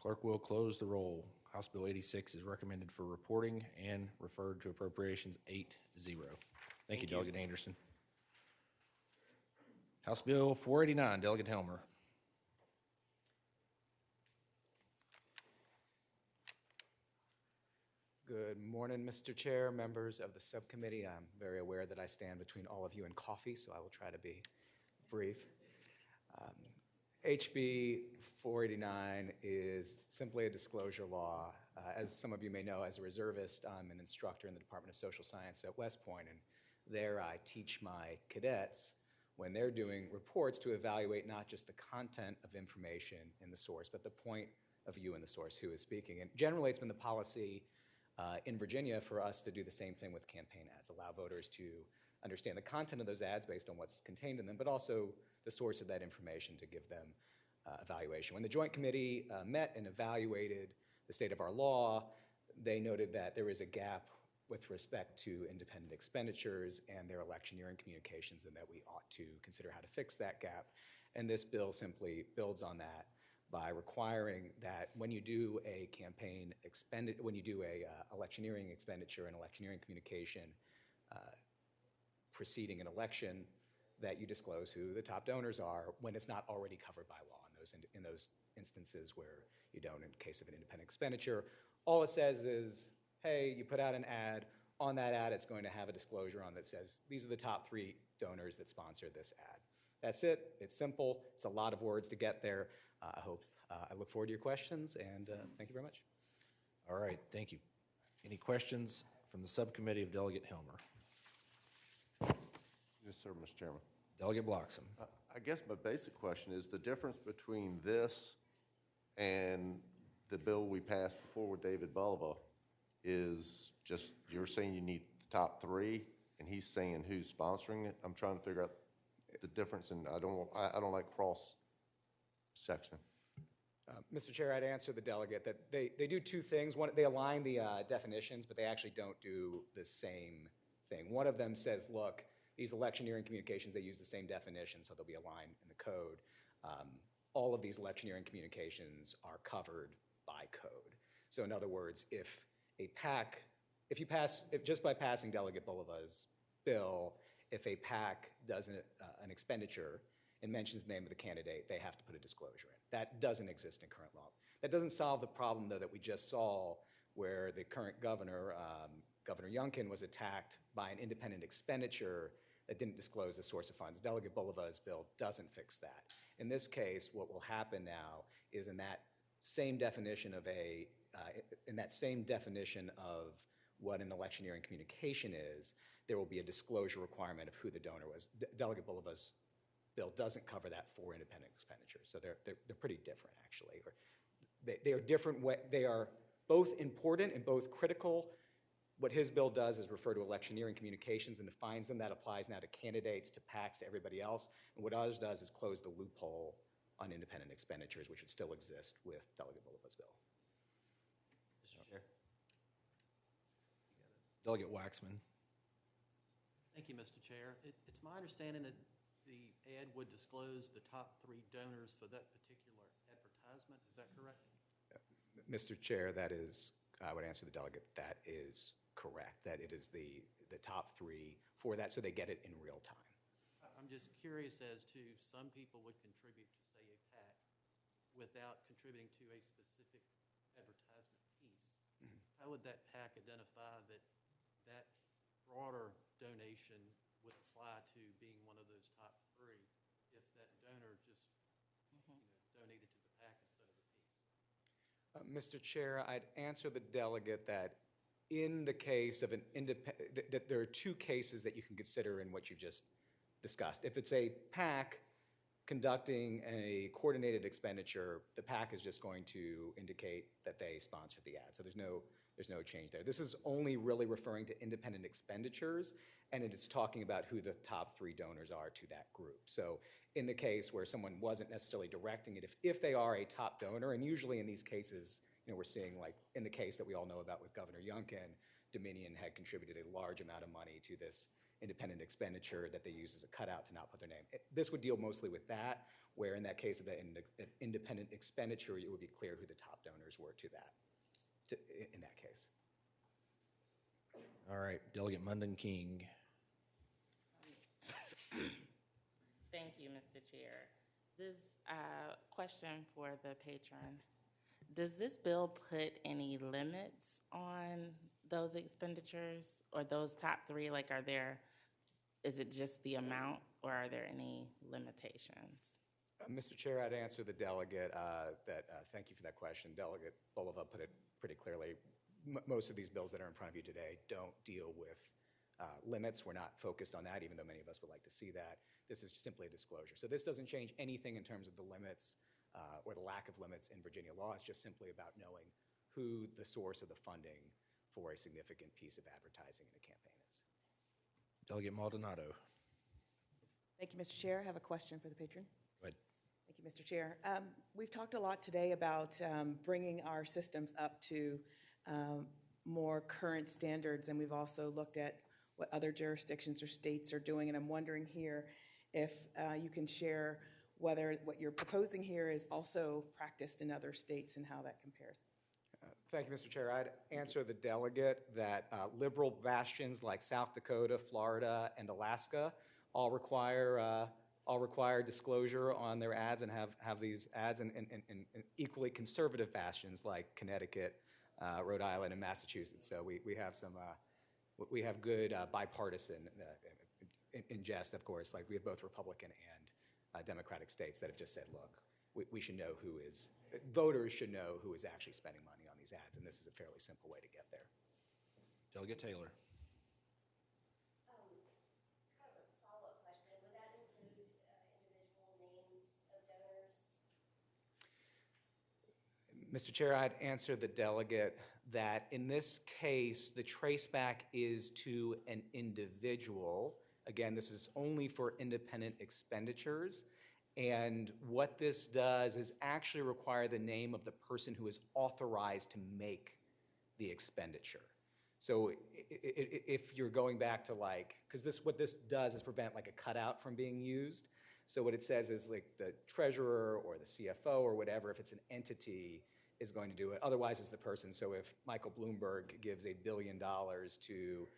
Clerk will close the roll. House Bill 86 is recommended for reporting and referred to appropriations 8-0. Thank you, Delegate Anderson. House Bill 489, Delegate Helmer. Good morning, Mr. Chair, members of the subcommittee. I'm very aware that I stand between all of you and coffee, so I will try to be brief. HB 489 is simply a disclosure law. As some of you may know, as a reservist, I'm an instructor in the Department of Social Science at West Point, and there I teach my cadets when they're doing reports to evaluate not just the content of information in the source, but the point of view in the source, who is speaking. And generally, it's been the policy in Virginia for us to do the same thing with campaign ads, allow voters to understand the content of those ads based on what's contained in them, but also the source of that information to give them evaluation. When the Joint Committee met and evaluated the state of our law, they noted that there is a gap with respect to independent expenditures and their electioneering communications, and that we ought to consider how to fix that gap. And this bill simply builds on that by requiring that when you do a electioneering expenditure and electioneering communication preceding an election, that you disclose who the top donors are when it's not already covered by law in those instances where you don't in case of an independent expenditure. All it says is, hey, you put out an ad. On that ad, it's going to have a disclosure on that says, these are the top 3 donors that sponsor this ad. That's it. It's simple. It's a lot of words to get there. I look forward to your questions, and thank you very much. All right, thank you. Any questions from the subcommittee of Delegate Helmer? Yes, sir, Mr. Chairman. Delegate Bloxham. I guess my basic question is the difference between this and the bill we passed before with David Bulova is just, you're saying you need the top 3, and he's saying who's sponsoring it. I'm trying to figure out the difference, and I don't like cross-section. Mr. Chair, I'd answer the delegate that they do 2 things. One, they align the definitions, but they actually don't do the same thing. One of them says, look, these electioneering communications, they use the same definition, so they'll be aligned in the code. All of these electioneering communications are covered by code. So in other words, if just by passing Delegate Bulova's bill, if a PAC does an expenditure and mentions the name of the candidate, they have to put a disclosure in. That doesn't exist in current law. That doesn't solve the problem, though, that we just saw where the current governor, Governor Youngkin, was attacked by an independent expenditure that didn't disclose the source of funds. Delegate Bulova's bill doesn't fix that. In this case, what will happen now is in that same definition of what an electioneering communication is, there will be a disclosure requirement of who the donor was. Delegate Bulova's bill doesn't cover that for independent expenditures, so they're pretty different, actually. They are different. They are both important and both critical. What his bill does is refer to electioneering communications and defines them. That applies now to candidates, to PACs, to everybody else. And what ours does is close the loophole on independent expenditures, which would still exist with Delegate Boliva's bill. Mr. Chair. Delegate Waxman. Thank you, Mr. Chair. It's my understanding that the ad would disclose the top 3 donors for that particular advertisement. Is that correct? Mr. Chair, that is, I would answer the delegate, that is correct, that it is the top 3 for that, so they get it in real time. I'm just curious as to some people would contribute to, say, a PAC without contributing to a specific advertisement piece. How would that PAC identify that that broader donation would apply to being one of those top 3 if that donor just donated to the PAC instead of the piece? Mr. Chair, I'd answer the delegate that in the case of an independent, that there are 2 cases that you can consider in what you just discussed. If it's a PAC conducting a coordinated expenditure, the PAC is just going to indicate that they sponsor the ad. So there's no change there. This is only really referring to independent expenditures, and it is talking about who the top 3 donors are to that group. So in the case where someone wasn't necessarily directing it, if they are a top donor, and usually in these cases, we're seeing, like in the case that we all know about with Governor Youngkin, Dominion had contributed a large amount of money to this independent expenditure that they use as a cutout to not put their name. This would deal mostly with that, where in that case of the independent expenditure, it would be clear who the top donors were to that, in that case. All right, Delegate Munden King. Thank you, Mr. Chair. This question for the patron. Does this bill put any limits on those expenditures or those top 3? Like, is it just the amount or are there any limitations? Mr. Chair, I'd answer the delegate thank you for that question. Delegate Boliva put it pretty clearly. Most of these bills that are in front of you today don't deal with limits. We're not focused on that, even though many of us would like to see that. This is simply a disclosure. So this doesn't change anything in terms of the limits or the lack of limits in Virginia law. It's just simply about knowing who the source of the funding for a significant piece of advertising in a campaign is. Delegate Maldonado. Thank you, Mr. Chair. I have a question for the patron. Go ahead. Thank you, Mr. Chair. We've talked a lot today about bringing our systems up to more current standards, and we've also looked at what other jurisdictions or states are doing, and I'm wondering here if you can share whether what you're proposing here is also practiced in other states and how that compares. Thank you, Mr. Chair. I'd answer the delegate that liberal bastions like South Dakota, Florida, and Alaska all require disclosure on their ads and have these ads, and equally conservative bastions like Connecticut, Rhode Island, and Massachusetts. So we have good bipartisan, in jest, of course, like we have both Republican and Democratic states that have just said, look, we should know voters should know who is actually spending money on these ads, and this is a fairly simple way to get there. Delegate Taylor. Mr. Chair, I'd answer the delegate that in this case, the traceback is to an individual. Again, this is only for independent expenditures. And what this does is actually require the name of the person who is authorized to make the expenditure. So if you're going back to because what this does is prevent like a cutout from being used. So what it says is like the treasurer or the CFO or whatever, if it's an entity, is going to do it. Otherwise, it's the person. So if Michael Bloomberg gives $1 billion to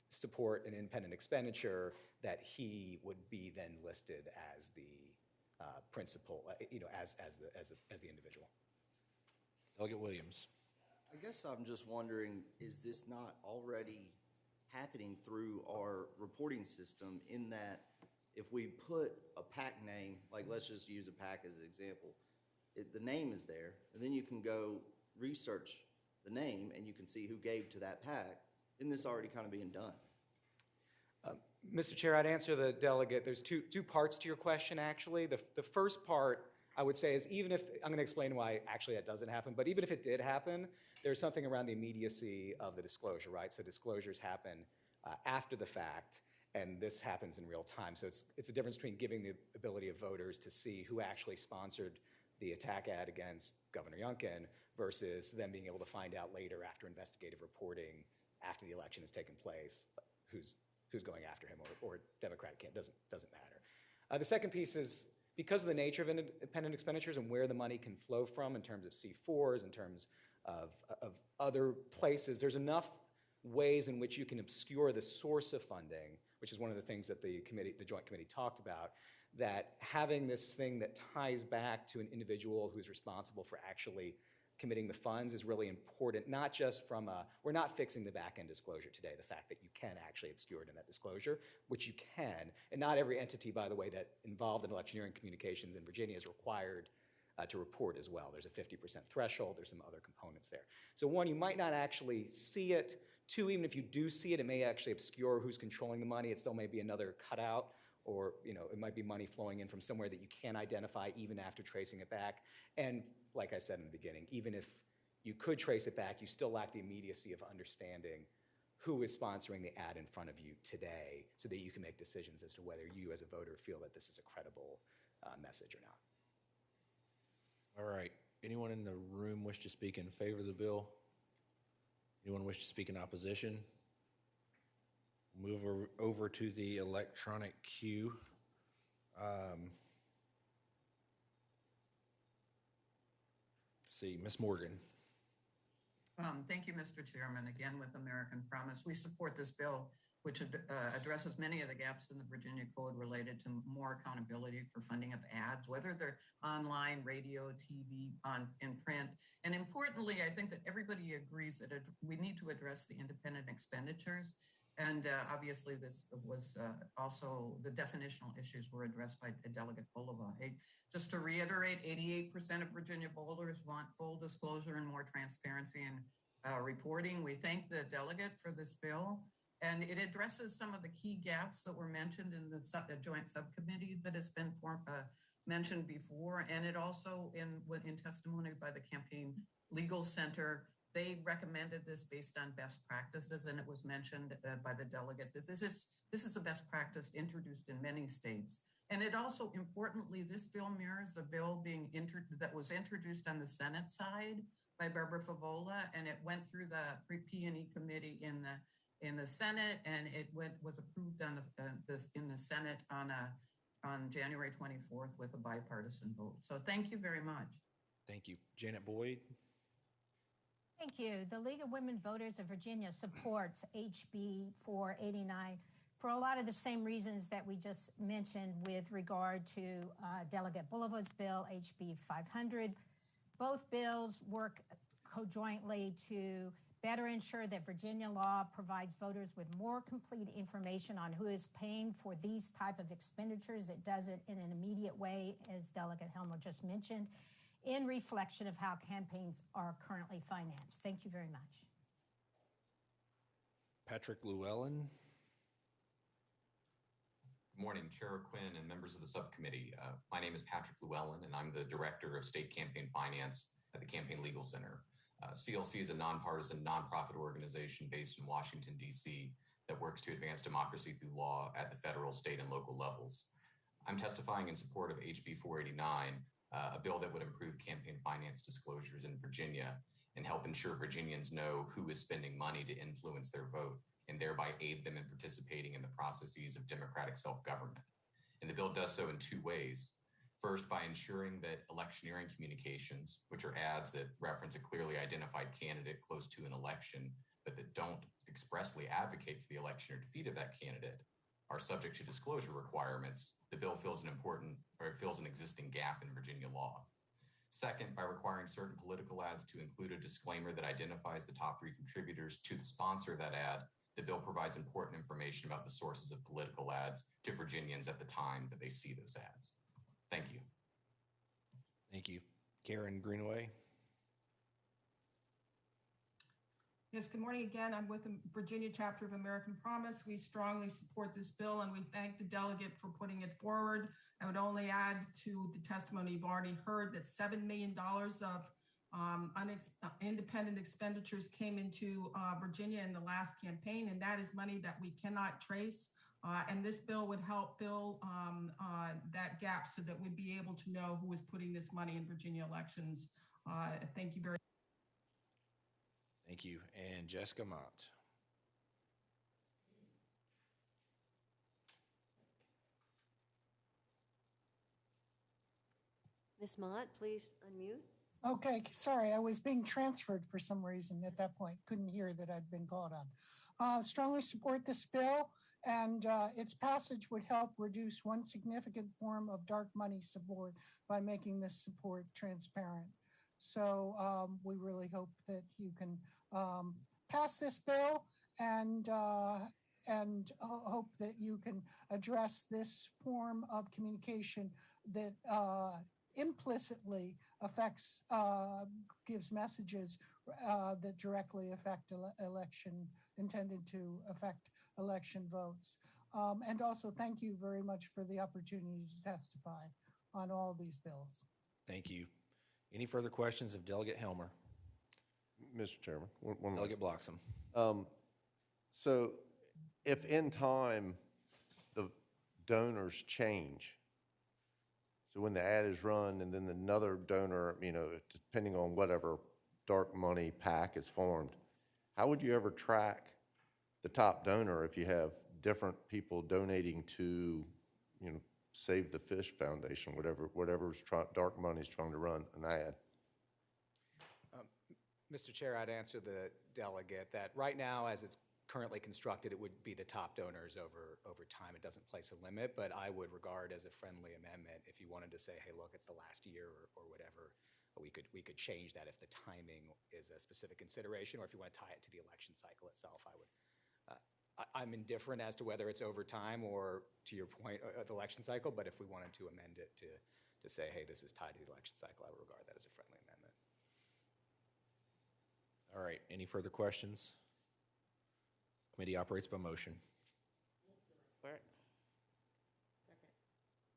support an independent expenditure, that he would be then listed as the principal, as the individual. Delegate Williams. I guess I'm just wondering, is this not already happening through our reporting system in that if we put a PAC name, like let's just use a PAC as an example, the name is there, and then you can go research the name and you can see who gave to that PAC. Isn't this already kind of being done? Mr. Chair, I'd answer the delegate. There's two parts to your question, actually. The first part I would say is even if, I'm going to explain why actually that doesn't happen, but even if it did happen, there's something around the immediacy of the disclosure, right? So disclosures happen after the fact, and this happens in real time. So it's a difference between giving the ability of voters to see who actually sponsored the attack ad against Governor Youngkin versus them being able to find out later after investigative reporting, after the election has taken place, who's going after him or Democratic candidate, doesn't matter. The second piece is, because of the nature of independent expenditures and where the money can flow from in terms of C4s, in terms of other places, there's enough ways in which you can obscure the source of funding, which is one of the things that the Joint Committee talked about, that having this thing that ties back to an individual who's responsible for actually committing the funds is really important, not just from we're not fixing the back-end disclosure today, the fact that you can actually obscure it in that disclosure, which you can, and not every entity, by the way, that involved in electioneering communications in Virginia is required to report as well. There's a 50% threshold, there's some other components there. So one, you might not actually see it. Two, even if you do see it, it may actually obscure who's controlling the money. It still may be another cutout, or it might be money flowing in from somewhere that you can't identify even after tracing it back. And like I said in the beginning, even if you could trace it back, you still lack the immediacy of understanding who is sponsoring the ad in front of you today so that you can make decisions as to whether you as a voter feel that this is a credible message or not. All right. Anyone in the room wish to speak in favor of the bill? Anyone wish to speak in opposition? Move over to the electronic queue. Let's see, Ms. Morgan. Thank you, Mr. Chairman. Again, with American Promise, we support this bill, which addresses many of the gaps in the Virginia Code related to more accountability for funding of ads, whether they're online, radio, TV, in print. And importantly, I think that everybody agrees that we need to address the independent expenditures. And obviously, this was also the definitional issues were addressed by Delegate Bulova. Just to reiterate, 88% of Virginia voters want full disclosure and more transparency in reporting. We thank the delegate for this bill, and it addresses some of the key gaps that were mentioned in the joint subcommittee that has been mentioned before. And it also, in testimony by the Campaign Legal Center, they recommended this based on best practices, and it was mentioned by the delegate. This is a best practice introduced in many states. And it also, importantly, this bill mirrors a bill that was introduced on the Senate side by Barbara Favola, and it went through the P&E committee in the Senate, and it was approved in the Senate on January 24th with a bipartisan vote. So thank you very much. Thank you. Janet Boyd. Thank you. The League of Women Voters of Virginia supports HB 489 for a lot of the same reasons that we just mentioned with regard to Delegate Bulova's bill, HB 500. Both bills work conjointly to better ensure that Virginia law provides voters with more complete information on who is paying for these type of expenditures. It does it in an immediate way, as Delegate Helmer just mentioned, in reflection of how campaigns are currently financed. Thank you very much. Patrick Llewellyn. Good morning, Chair Quinn and members of the subcommittee. My name is Patrick Llewellyn, and I'm the Director of State Campaign Finance at the Campaign Legal Center. CLC is a nonpartisan, nonprofit organization based in Washington, D.C. that works to advance democracy through law at the federal, state, and local levels. I'm testifying in support of HB 489, a bill that would improve campaign finance disclosures in Virginia and help ensure Virginians know who is spending money to influence their vote and thereby aid them in participating in the processes of democratic self-government. And the bill does so in two ways. First, by ensuring that electioneering communications, which are ads that reference a clearly identified candidate close to an election, but that don't expressly advocate for the election or defeat of that candidate, are subject to disclosure requirements. The bill fills an existing gap in Virginia law. Second, by requiring certain political ads to include a disclaimer that identifies the top 3 contributors to the sponsor of that ad, the bill provides important information about the sources of political ads to Virginians at the time that they see those ads. Thank you. Thank you. Karen Greenaway. Yes, good morning again. I'm with the Virginia chapter of American Promise. We strongly support this bill and we thank the delegate for putting it forward. I would only add to the testimony you've already heard that $7 million of independent expenditures came into Virginia in the last campaign, and that is money that we cannot trace. And this bill would help fill that gap so that we'd be able to know who is putting this money in Virginia elections. Thank you very much. Thank you. And Jessica Mott. Ms. Mott, please unmute. Okay, sorry, I was being transferred for some reason at that point. Couldn't hear that I'd been called on. Strongly support this bill, and its passage would help reduce one significant form of dark money support by making this support transparent. So we really hope that you can pass this bill and hope that you can address this form of communication that implicitly affects, gives messages that directly affect intended to affect election votes. And also thank you very much for the opportunity to testify on all these bills. Thank you. Any further questions of Delegate Helmer? Mr. Chairman, one Delegate Bloxham. So if in time the donors change, so when the ad is run and then another donor, depending on whatever dark money PAC is formed, how would you ever track the top donor if you have different people donating to, Save the Fish Foundation, whatever's dark money is trying to run an ad? Mr. Chair, I'd answer the delegate that right now, as it's currently constructed, it would be the top donors over time. It doesn't place a limit, but I would regard as a friendly amendment if you wanted to say, hey, look, it's the last year or whatever. We could change that if the timing is a specific consideration, or if you want to tie it to the election cycle itself. I'm indifferent as to whether it's over time or, to your point, the election cycle, but if we wanted to amend it to say, hey, this is tied to the election cycle, I would regard that as a friendly amendment. All right, any further questions? Committee operates by motion.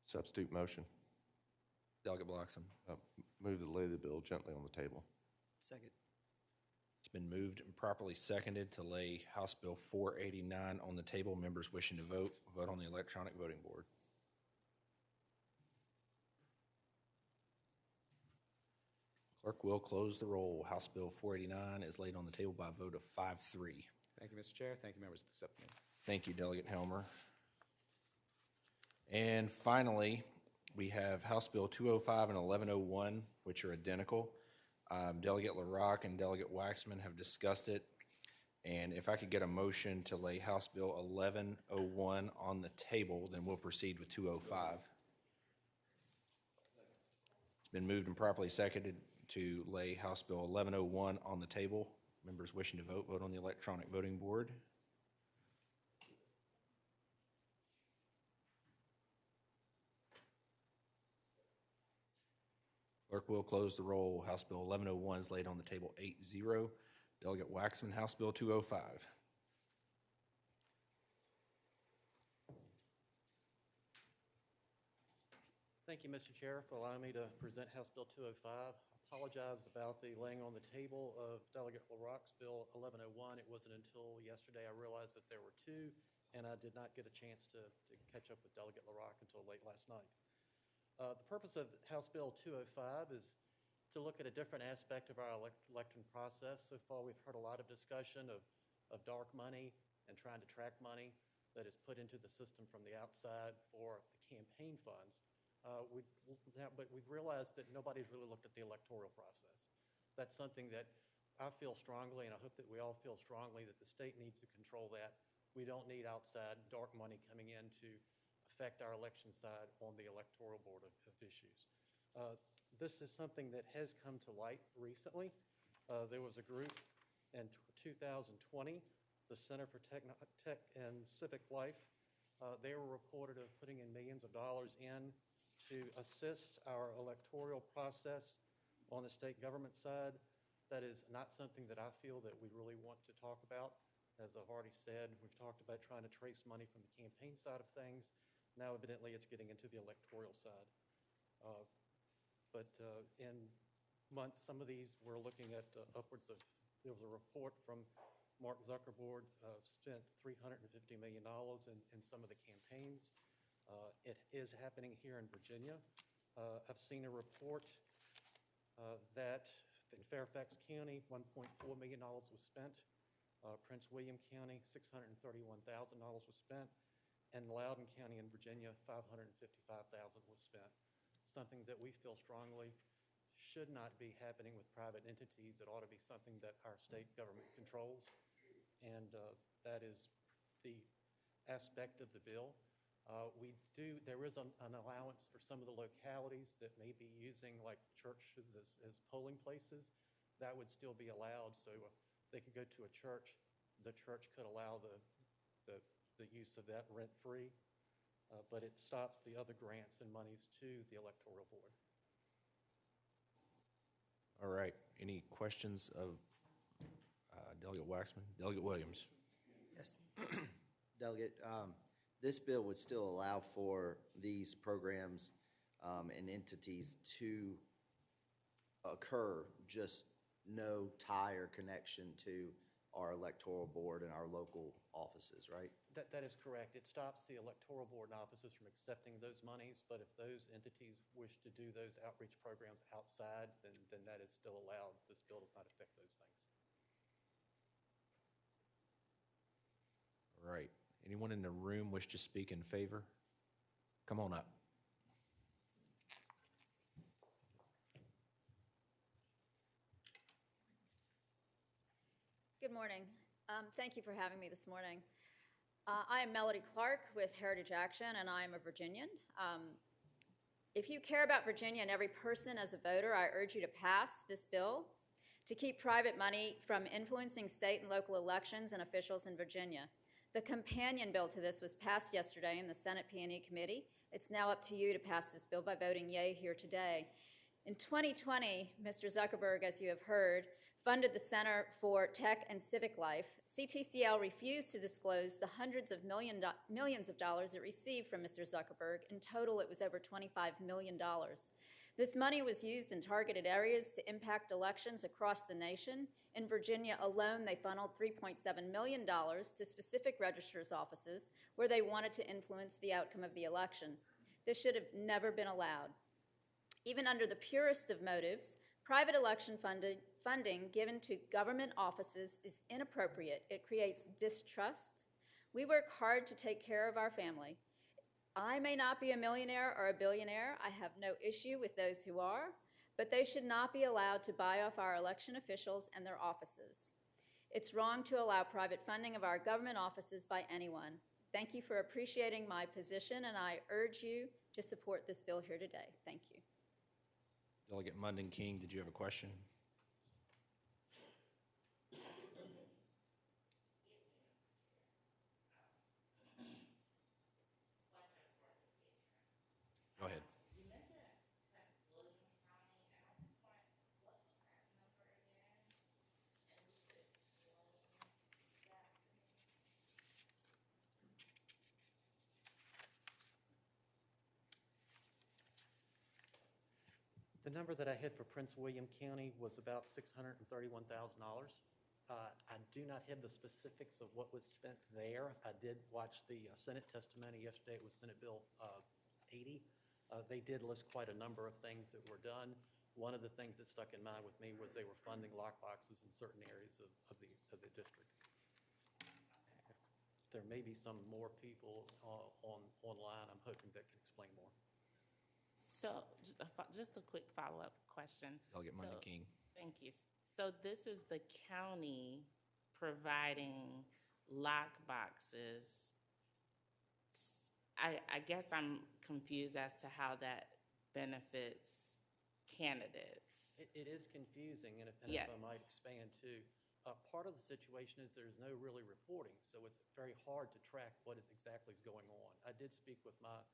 Substitute motion. Delegate Bloxham. Move to lay the bill gently on the table. Second. It's been moved and properly seconded to lay House Bill 489 on the table. Members wishing to vote on the electronic voting board. Clerk will close the roll. House Bill 489 is laid on the table by a vote of 5-3. Thank you, Mr. Chair. Thank you, members of the subcommittee. Thank you, Delegate Helmer. And finally, we have House Bill 205 and 1101, which are identical. Delegate LaRock and Delegate Waxman have discussed it. And if I could get a motion to lay House Bill 1101 on the table, then we'll proceed with 205. It's been moved and properly seconded to lay House Bill 1101 on the table. Members wishing to vote on the electronic voting board. Clerk will close the roll. House Bill 1101 is laid on the table 8-0. Delegate Waxman, House Bill 205. Thank you, Mr. Chair, for allowing me to present House Bill 205. I apologize about the laying on the table of Delegate LaRock's Bill 1101. It wasn't until yesterday I realized that there were two, and I did not get a chance to catch up with Delegate LaRock until late last night. The purpose of House Bill 205 is to look at a different aspect of our election process. So far, we've heard a lot of discussion of dark money and trying to track money that is put into the system from the outside for the campaign funds. But we've realized that nobody's really looked at the electoral process. That's something that I feel strongly, and I hope that we all feel strongly, that the state needs to control that. We don't need outside dark money coming in to affect our election side on the electoral board of issues. This is something that has come to light recently. There was a group in 2020, the Center for Tech and Civic Life. They were reported of putting in millions of dollars in to assist our electoral process on the state government side. That is not something that I feel that we really want to talk about. As I've already said, we've talked about trying to trace money from the campaign side of things. Now, evidently, it's getting into the electoral side. But in months, some of these, we're looking at upwards of, there was a report from Mark Zuckerberg, spent $350 million in some of the campaigns. It is happening here in Virginia. I've seen a report that in Fairfax County, $1.4 million was spent. Prince William County, $631,000 was spent. And Loudoun County in Virginia, $555,000 was spent. Something that we feel strongly should not be happening with private entities. It ought to be something that our state government controls. And that is the aspect of the bill. There is an allowance for some of the localities that may be using like churches as polling places. That would still be allowed. So they could go to a church. The church could allow the use of that rent-free, but it stops the other grants and monies to the electoral board. All right. Any questions of Delegate Waxman? Delegate Williams. Yes. Delegate, this bill would still allow for these programs and entities to occur, just no tie or connection to our electoral board and our local offices, right? That is correct. It stops the electoral board and offices from accepting those monies, but if those entities wish to do those outreach programs outside, then that is still allowed. This bill does not affect those things. All right. Anyone in the room wish to speak in favor? Come on up. Good morning. Thank you for having me this morning. I am Melody Clark with Heritage Action, and I am a Virginian. If you care about Virginia and every person as a voter, I urge you to pass this bill to keep private money from influencing state and local elections and officials in Virginia. The companion bill to this was passed yesterday in the Senate P&E Committee. It's now up to you to pass this bill by voting yay here today. In 2020, Mr. Zuckerberg, as you have heard, funded the Center for Tech and Civic Life. CTCL refused to disclose the hundreds of millions of dollars it received from Mr. Zuckerberg. In total, it was over $25 million. This money was used in targeted areas to impact elections across the nation. In Virginia alone, they funneled $3.7 million to specific registrars' offices where they wanted to influence the outcome of the election. This should have never been allowed. Even under the purest of motives, private election funding given to government offices is inappropriate. It creates distrust. We work hard to take care of our family. I may not be a millionaire or a billionaire. I have no issue with those who are, but they should not be allowed to buy off our election officials and their offices. It's wrong to allow private funding of our government offices by anyone. Thank you for appreciating my position, and I urge you to support this bill here today. Thank you. Delegate Munden King, did you have a question? Go ahead. The number that I had for Prince William County was about $631,000. I do not have the specifics of what was spent there. I did watch the Senate testimony yesterday. It was Senate Bill 80. They did list quite a number of things that were done. One of the things that stuck in mind with me was they were funding lockboxes in certain areas of the district. There may be some more people online, I'm hoping, that can explain more. So just a quick follow-up question. Delegate Munden King. Thank you. So this is the county providing lock boxes. I guess I'm confused as to how that benefits candidates. It is confusing, and if Yeah. I might expand too, part of the situation is there's no really reporting, so it's very hard to track what is exactly going on. I did speak with my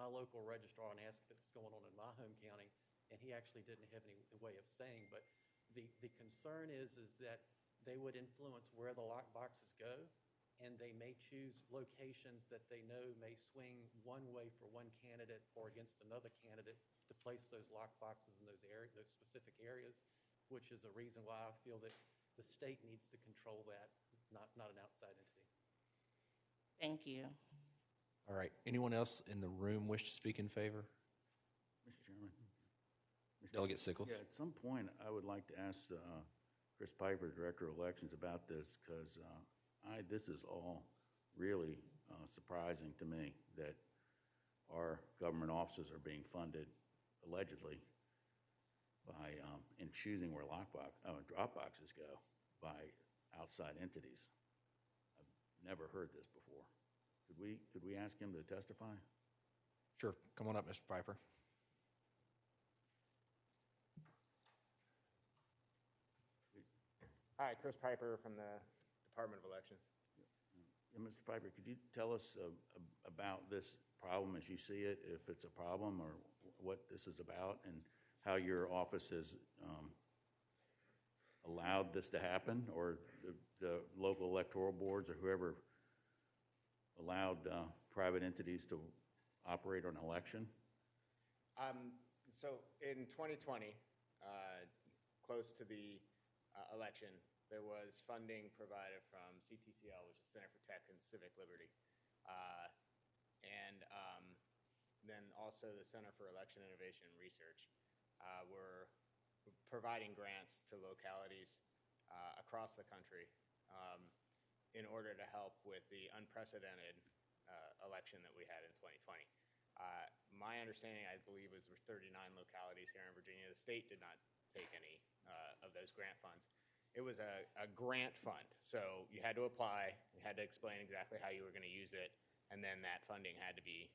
local registrar and asked if it was going on in my home county, and he actually didn't have any way of saying, but The concern is that they would influence where the lock boxes go, and they may choose locations that they know may swing one way for one candidate or against another candidate to place those lock boxes in those specific areas, which is a reason why I feel that the state needs to control that, not an outside entity. Thank you. All right. Anyone else in the room wish to speak in favor? Mr. Chairman. Delegate Sickles. Yeah, at some point, I would like to ask Chris Piper, Director of Elections, about this, because this is all really surprising to me that our government offices are being funded, allegedly, by in choosing where drop boxes go by outside entities. I've never heard this before. Could we ask him to testify? Sure. Come on up, Mr. Piper. Hi, Chris Piper from the Department of Elections. Yeah, Mr. Piper, could you tell us about this problem as you see it, if it's a problem, or what this is about, and how your office has allowed this to happen, or the local electoral boards or whoever allowed private entities to operate on an election? So in 2020, close to the election, there was funding provided from CTCL, which is Center for Tech and Civic Liberty, and then also the Center for Election Innovation and Research were providing grants to localities across the country in order to help with the unprecedented election that we had in 2020. My understanding, I believe, was there were 39 localities here in Virginia. The state did not take any of those grant funds. It was a grant fund, so you had to apply, you had to explain exactly how you were going to use it, and then that funding had to be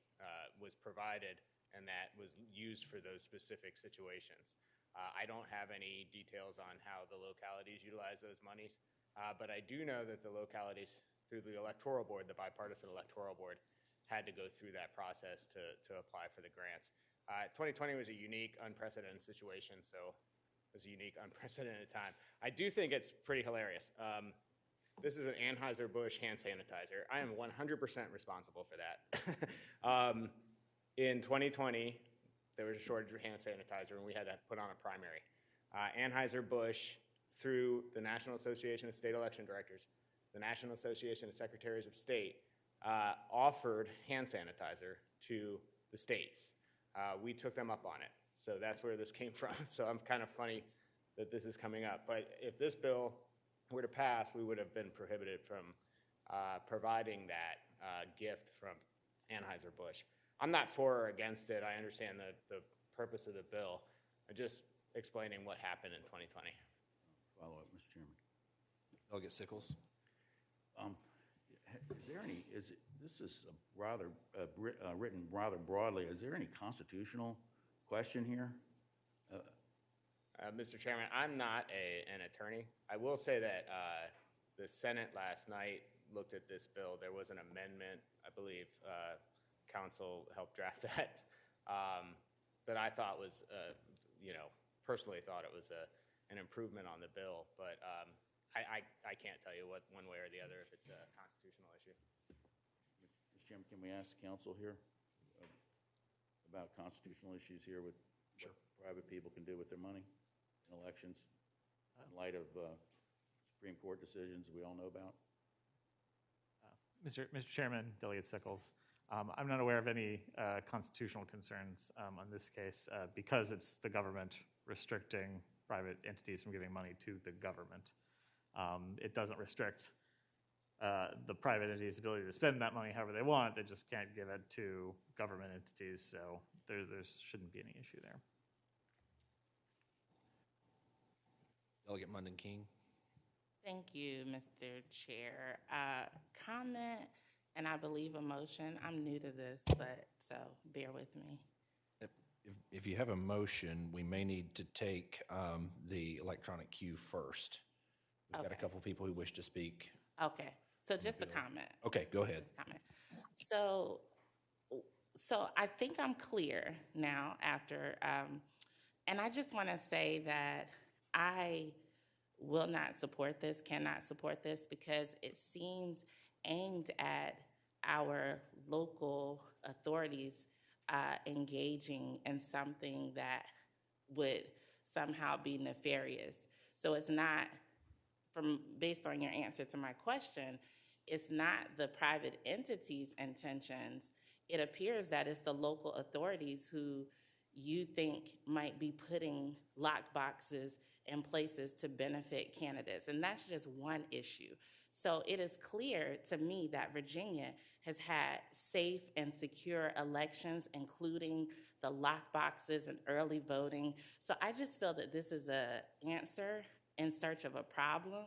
was provided, and that was used for those specific situations. I don't have any details on how the localities utilize those monies, but I do know that the localities, through the electoral board, the bipartisan electoral board, had to go through that process to apply for the grants. 2020 was a unique, unprecedented situation, so it was a unique, unprecedented time. I do think it's pretty hilarious. This is an Anheuser-Busch hand sanitizer. I am 100% responsible for that. In 2020, there was a shortage of hand sanitizer, and we had to put on a primary. Anheuser-Busch, through the National Association of State Election Directors, the National Association of Secretaries of State, offered hand sanitizer to the states. We took them up on it. So that's where this came from. So I'm kind of funny that this is coming up. But if this bill were to pass, we would have been prohibited from providing that gift from Anheuser-Busch. I'm not for or against it. I understand the purpose of the bill. I'm just explaining what happened in 2020. Follow up, Mr. Chairman. Delegate Sickles. Is there any? This is rather written rather broadly. Is there any constitutional question here? Mr. Chairman, I'm not an attorney. I will say that the Senate last night looked at this bill. There was an amendment, I believe, council helped draft that, that I thought was, personally thought it was an improvement on the bill. But I can't tell you one way or the other if it's a constitutional issue. Mr. Chairman, can we ask council here about constitutional issues here with what private people can do with their money in elections in light of Supreme Court decisions we all know about? Mr. Chairman, Delegate Sickles, I'm not aware of any constitutional concerns on this case because it's the government restricting private entities from giving money to the government. It doesn't restrict the private entity's ability to spend that money however they want. They just can't give it to government entities, so there shouldn't be any issue there. Delegate Munden King. Thank you, Mr. Chair. Comment, and I believe a motion. I'm new to this, but so bear with me. If you have a motion, we may need to take the electronic queue first. We've got a couple people who wish to speak. Okay, so just a comment. Okay, go ahead. Comment. So I think I'm clear now after, and I just want to say that I will not support this, cannot support this, because it seems aimed at our local authorities engaging in something that would somehow be nefarious. So it's not, based on your answer to my question, it's not the private entity's intentions. It appears that it's the local authorities who you think might be putting lock boxes in places to benefit candidates. And that's just one issue. So it is clear to me that Virginia has had safe and secure elections, including the lock boxes and early voting. So I just feel that this is an answer in search of a problem.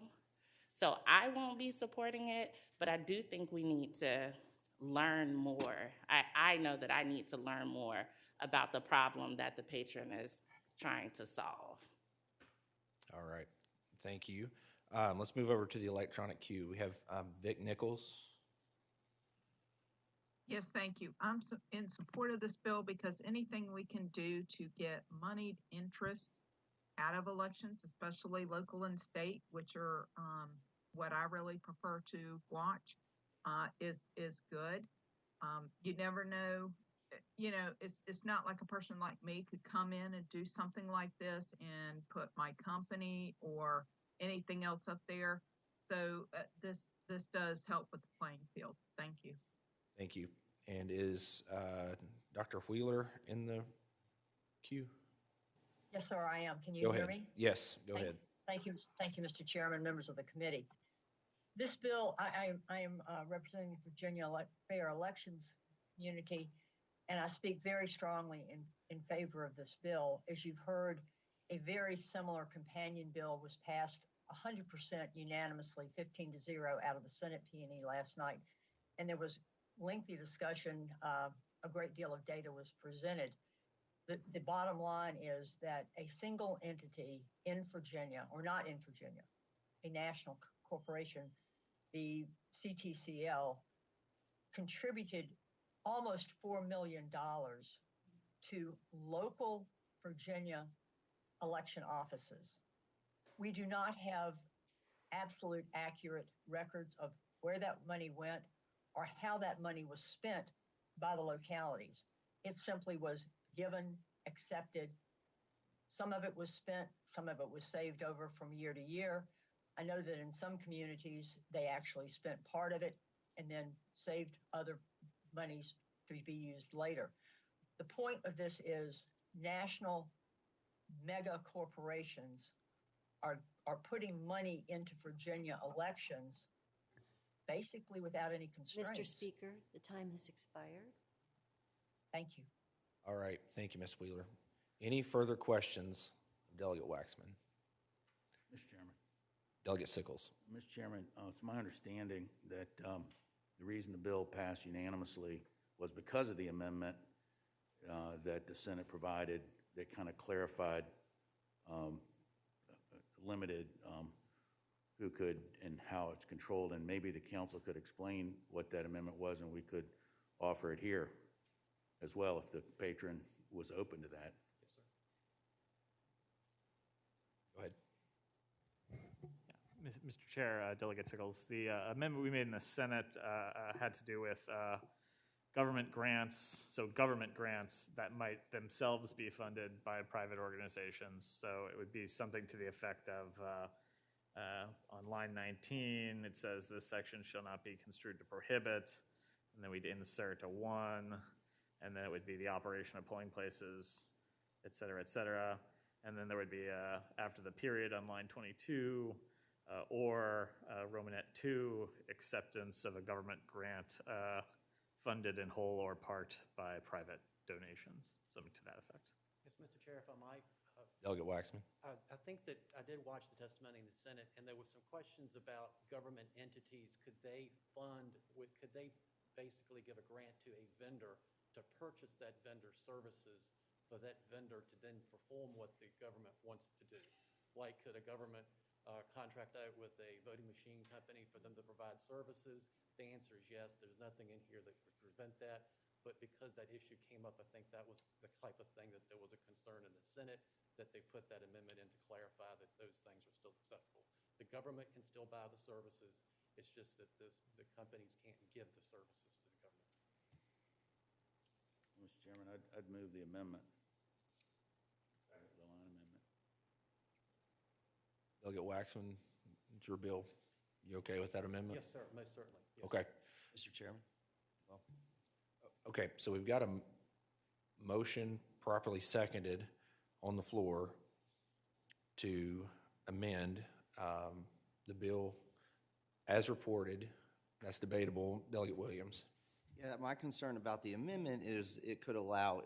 So I won't be supporting it, but I do think we need to learn more. I know that I need to learn more about the problem that the patron is trying to solve. All right, thank you. Let's move over to the electronic queue. We have Vic Nichols. Yes, thank you. I'm in support of this bill because anything we can do to get moneyed interest out of elections, especially local and state, which are what I really prefer to watch, is good. You never know. You know, it's not like a person like me could come in and do something like this and put my company or anything else up there. So this does help with the playing field. Thank you. Thank you. And is Dr. Wheeler in the queue? Yes, sir, I am. Can you Go hear ahead. me? Yes, go ahead. Thank you, Mr. Chairman, members of the committee. This bill, I am representing the Virginia Fair Elections Community, and I speak very strongly in favor of this bill. As you've heard, a very similar companion bill was passed 100% unanimously, 15-0 out of the Senate P&E last night, and there was lengthy discussion. A great deal of data was presented. The bottom line is that a single entity in Virginia, or not in Virginia, a national corporation, the CTCL, contributed almost $4 million to local Virginia election offices. We do not have absolute accurate records of where that money went or how that money was spent by the localities. It simply was given, accepted. Some of it was spent, some of it was saved over from year to year. I know that in some communities, they actually spent part of it and then saved other monies to be used later. The point of this is national mega corporations are putting money into Virginia elections basically without any constraints. Mr. Speaker, the time has expired. Thank you. All right, thank you, Ms. Wheeler. Any further questions of Delegate Waxman? Mr. Chairman. Delegate Sickles. Mr. Chairman, it's my understanding that the reason the bill passed unanimously was because of the amendment that the Senate provided that kind of clarified limited who could and how it's controlled, and maybe the council could explain what that amendment was, and we could offer it here as well if the patron was open to that. Go ahead. Mr. Chair, Delegate Sickles, the amendment we made in the Senate had to do with government grants, so government grants that might themselves be funded by private organizations. So it would be something to the effect of, on line 19, it says this section shall not be construed to prohibit, and then we'd insert a 1, and then it would be the operation of polling places, et cetera, et cetera. And then there would be, after the period on line 22, or Romanet 2, acceptance of a government grant funded in whole or part by private donations, something to that effect. Yes, Mr. Chair, if I might. Delegate Waxman. I think that I did watch the testimony in the Senate, and there were some questions about government entities. Could they basically give a grant to a vendor to purchase that vendor's services for that vendor to then perform what the government wants to do? Like, could a government contract out with a voting machine company for them to provide services? The answer is yes. There's nothing in here that would prevent that. but because that issue came up, I think that was the type of thing that there was a concern in the Senate, that they put that amendment in to clarify that those things are still acceptable. The government can still buy the services. It's just that the companies can't give the services to the government. Mr. Chairman, I'd move the amendment. The line amendment. Delegate Waxman, it's your bill. You okay with that amendment? Yes, sir, most certainly. Yes. Okay. Mr. Chairman? Well, Okay, so we've got a motion properly seconded on the floor to amend the bill as reported. That's debatable. Delegate Williams. yeah, my concern about the amendment is it could allow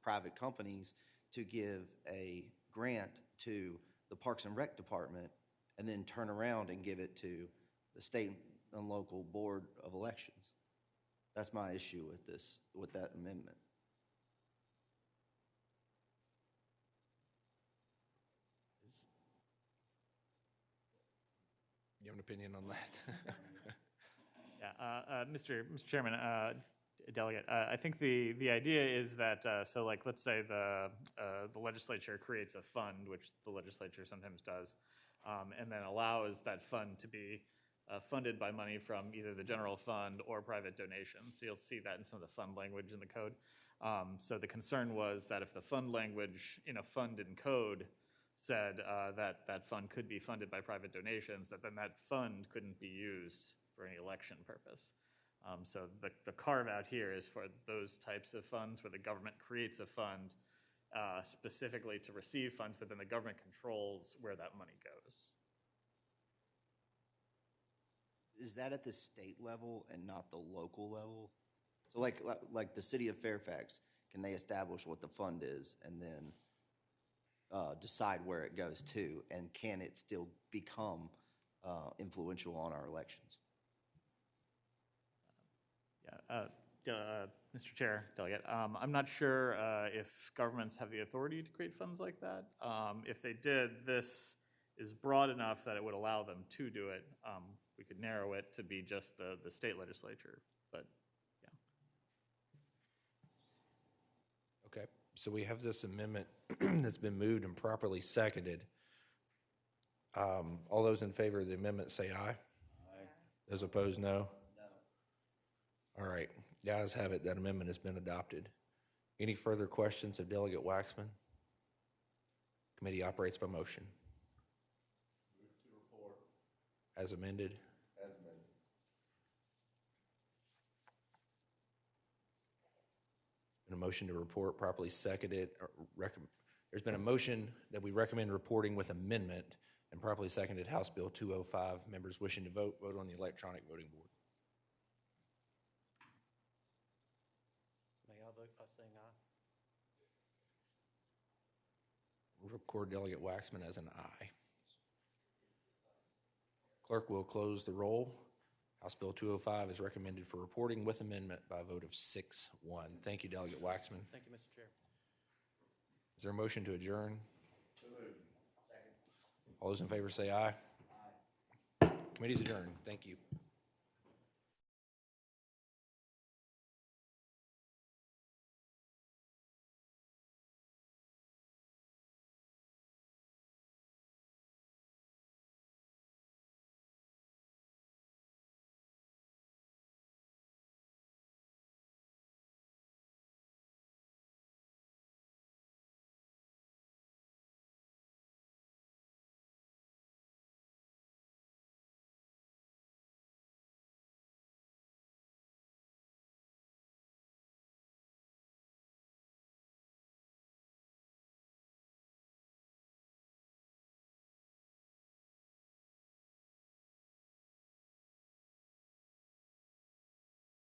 private companies to give a grant to the Parks and Rec Department and then turn around and give it to the state and local board of elections. That's my issue with that amendment. You have an opinion on that? Yeah, Mr. Chairman, Delegate, I think the idea is that, so like, let's say the legislature creates a fund, which the legislature sometimes does, and then allows that fund to be funded by money from either the general fund or private donations. So you'll see that in some of the fund language in the code. So the concern was that if the fund language in a fund in code said that fund could be funded by private donations, that then that fund couldn't be used for any election purpose. So the carve out here is for those types of funds where the government creates a fund specifically to receive funds, but then the government controls where that money goes. Is that at the state level and not the local level? So like the city of Fairfax, can they establish what the fund is and then decide where it goes to? And can it still become influential on our elections? Mr. Chair, Delegate, I'm not sure if governments have the authority to create funds like that. If they did, this is broad enough that it would allow them to do it. We could narrow it to be just the state legislature, but yeah. Okay, so we have this amendment that's been moved and properly seconded. All those in favor of the amendment say aye. Aye. Those opposed, no? No. All right, the ayes have it. That amendment has been adopted. Any further questions of Delegate Waxman? Committee operates by motion. Move to report. As amended. As amended. Been a motion to report properly seconded. There's been a motion that we recommend reporting with amendment and properly seconded House Bill 205. Members wishing to vote on the electronic voting board. May I vote by saying aye? Record Delegate Waxman as an aye. Clerk will close the roll. House Bill 205 is recommended for reporting with amendment by a vote of 6-1. Thank you, Delegate Waxman. Thank you, Mr. Chair. Is there a motion to adjourn? So moved. Second. All those in favor say aye. Aye. Committee's adjourned. Thank you.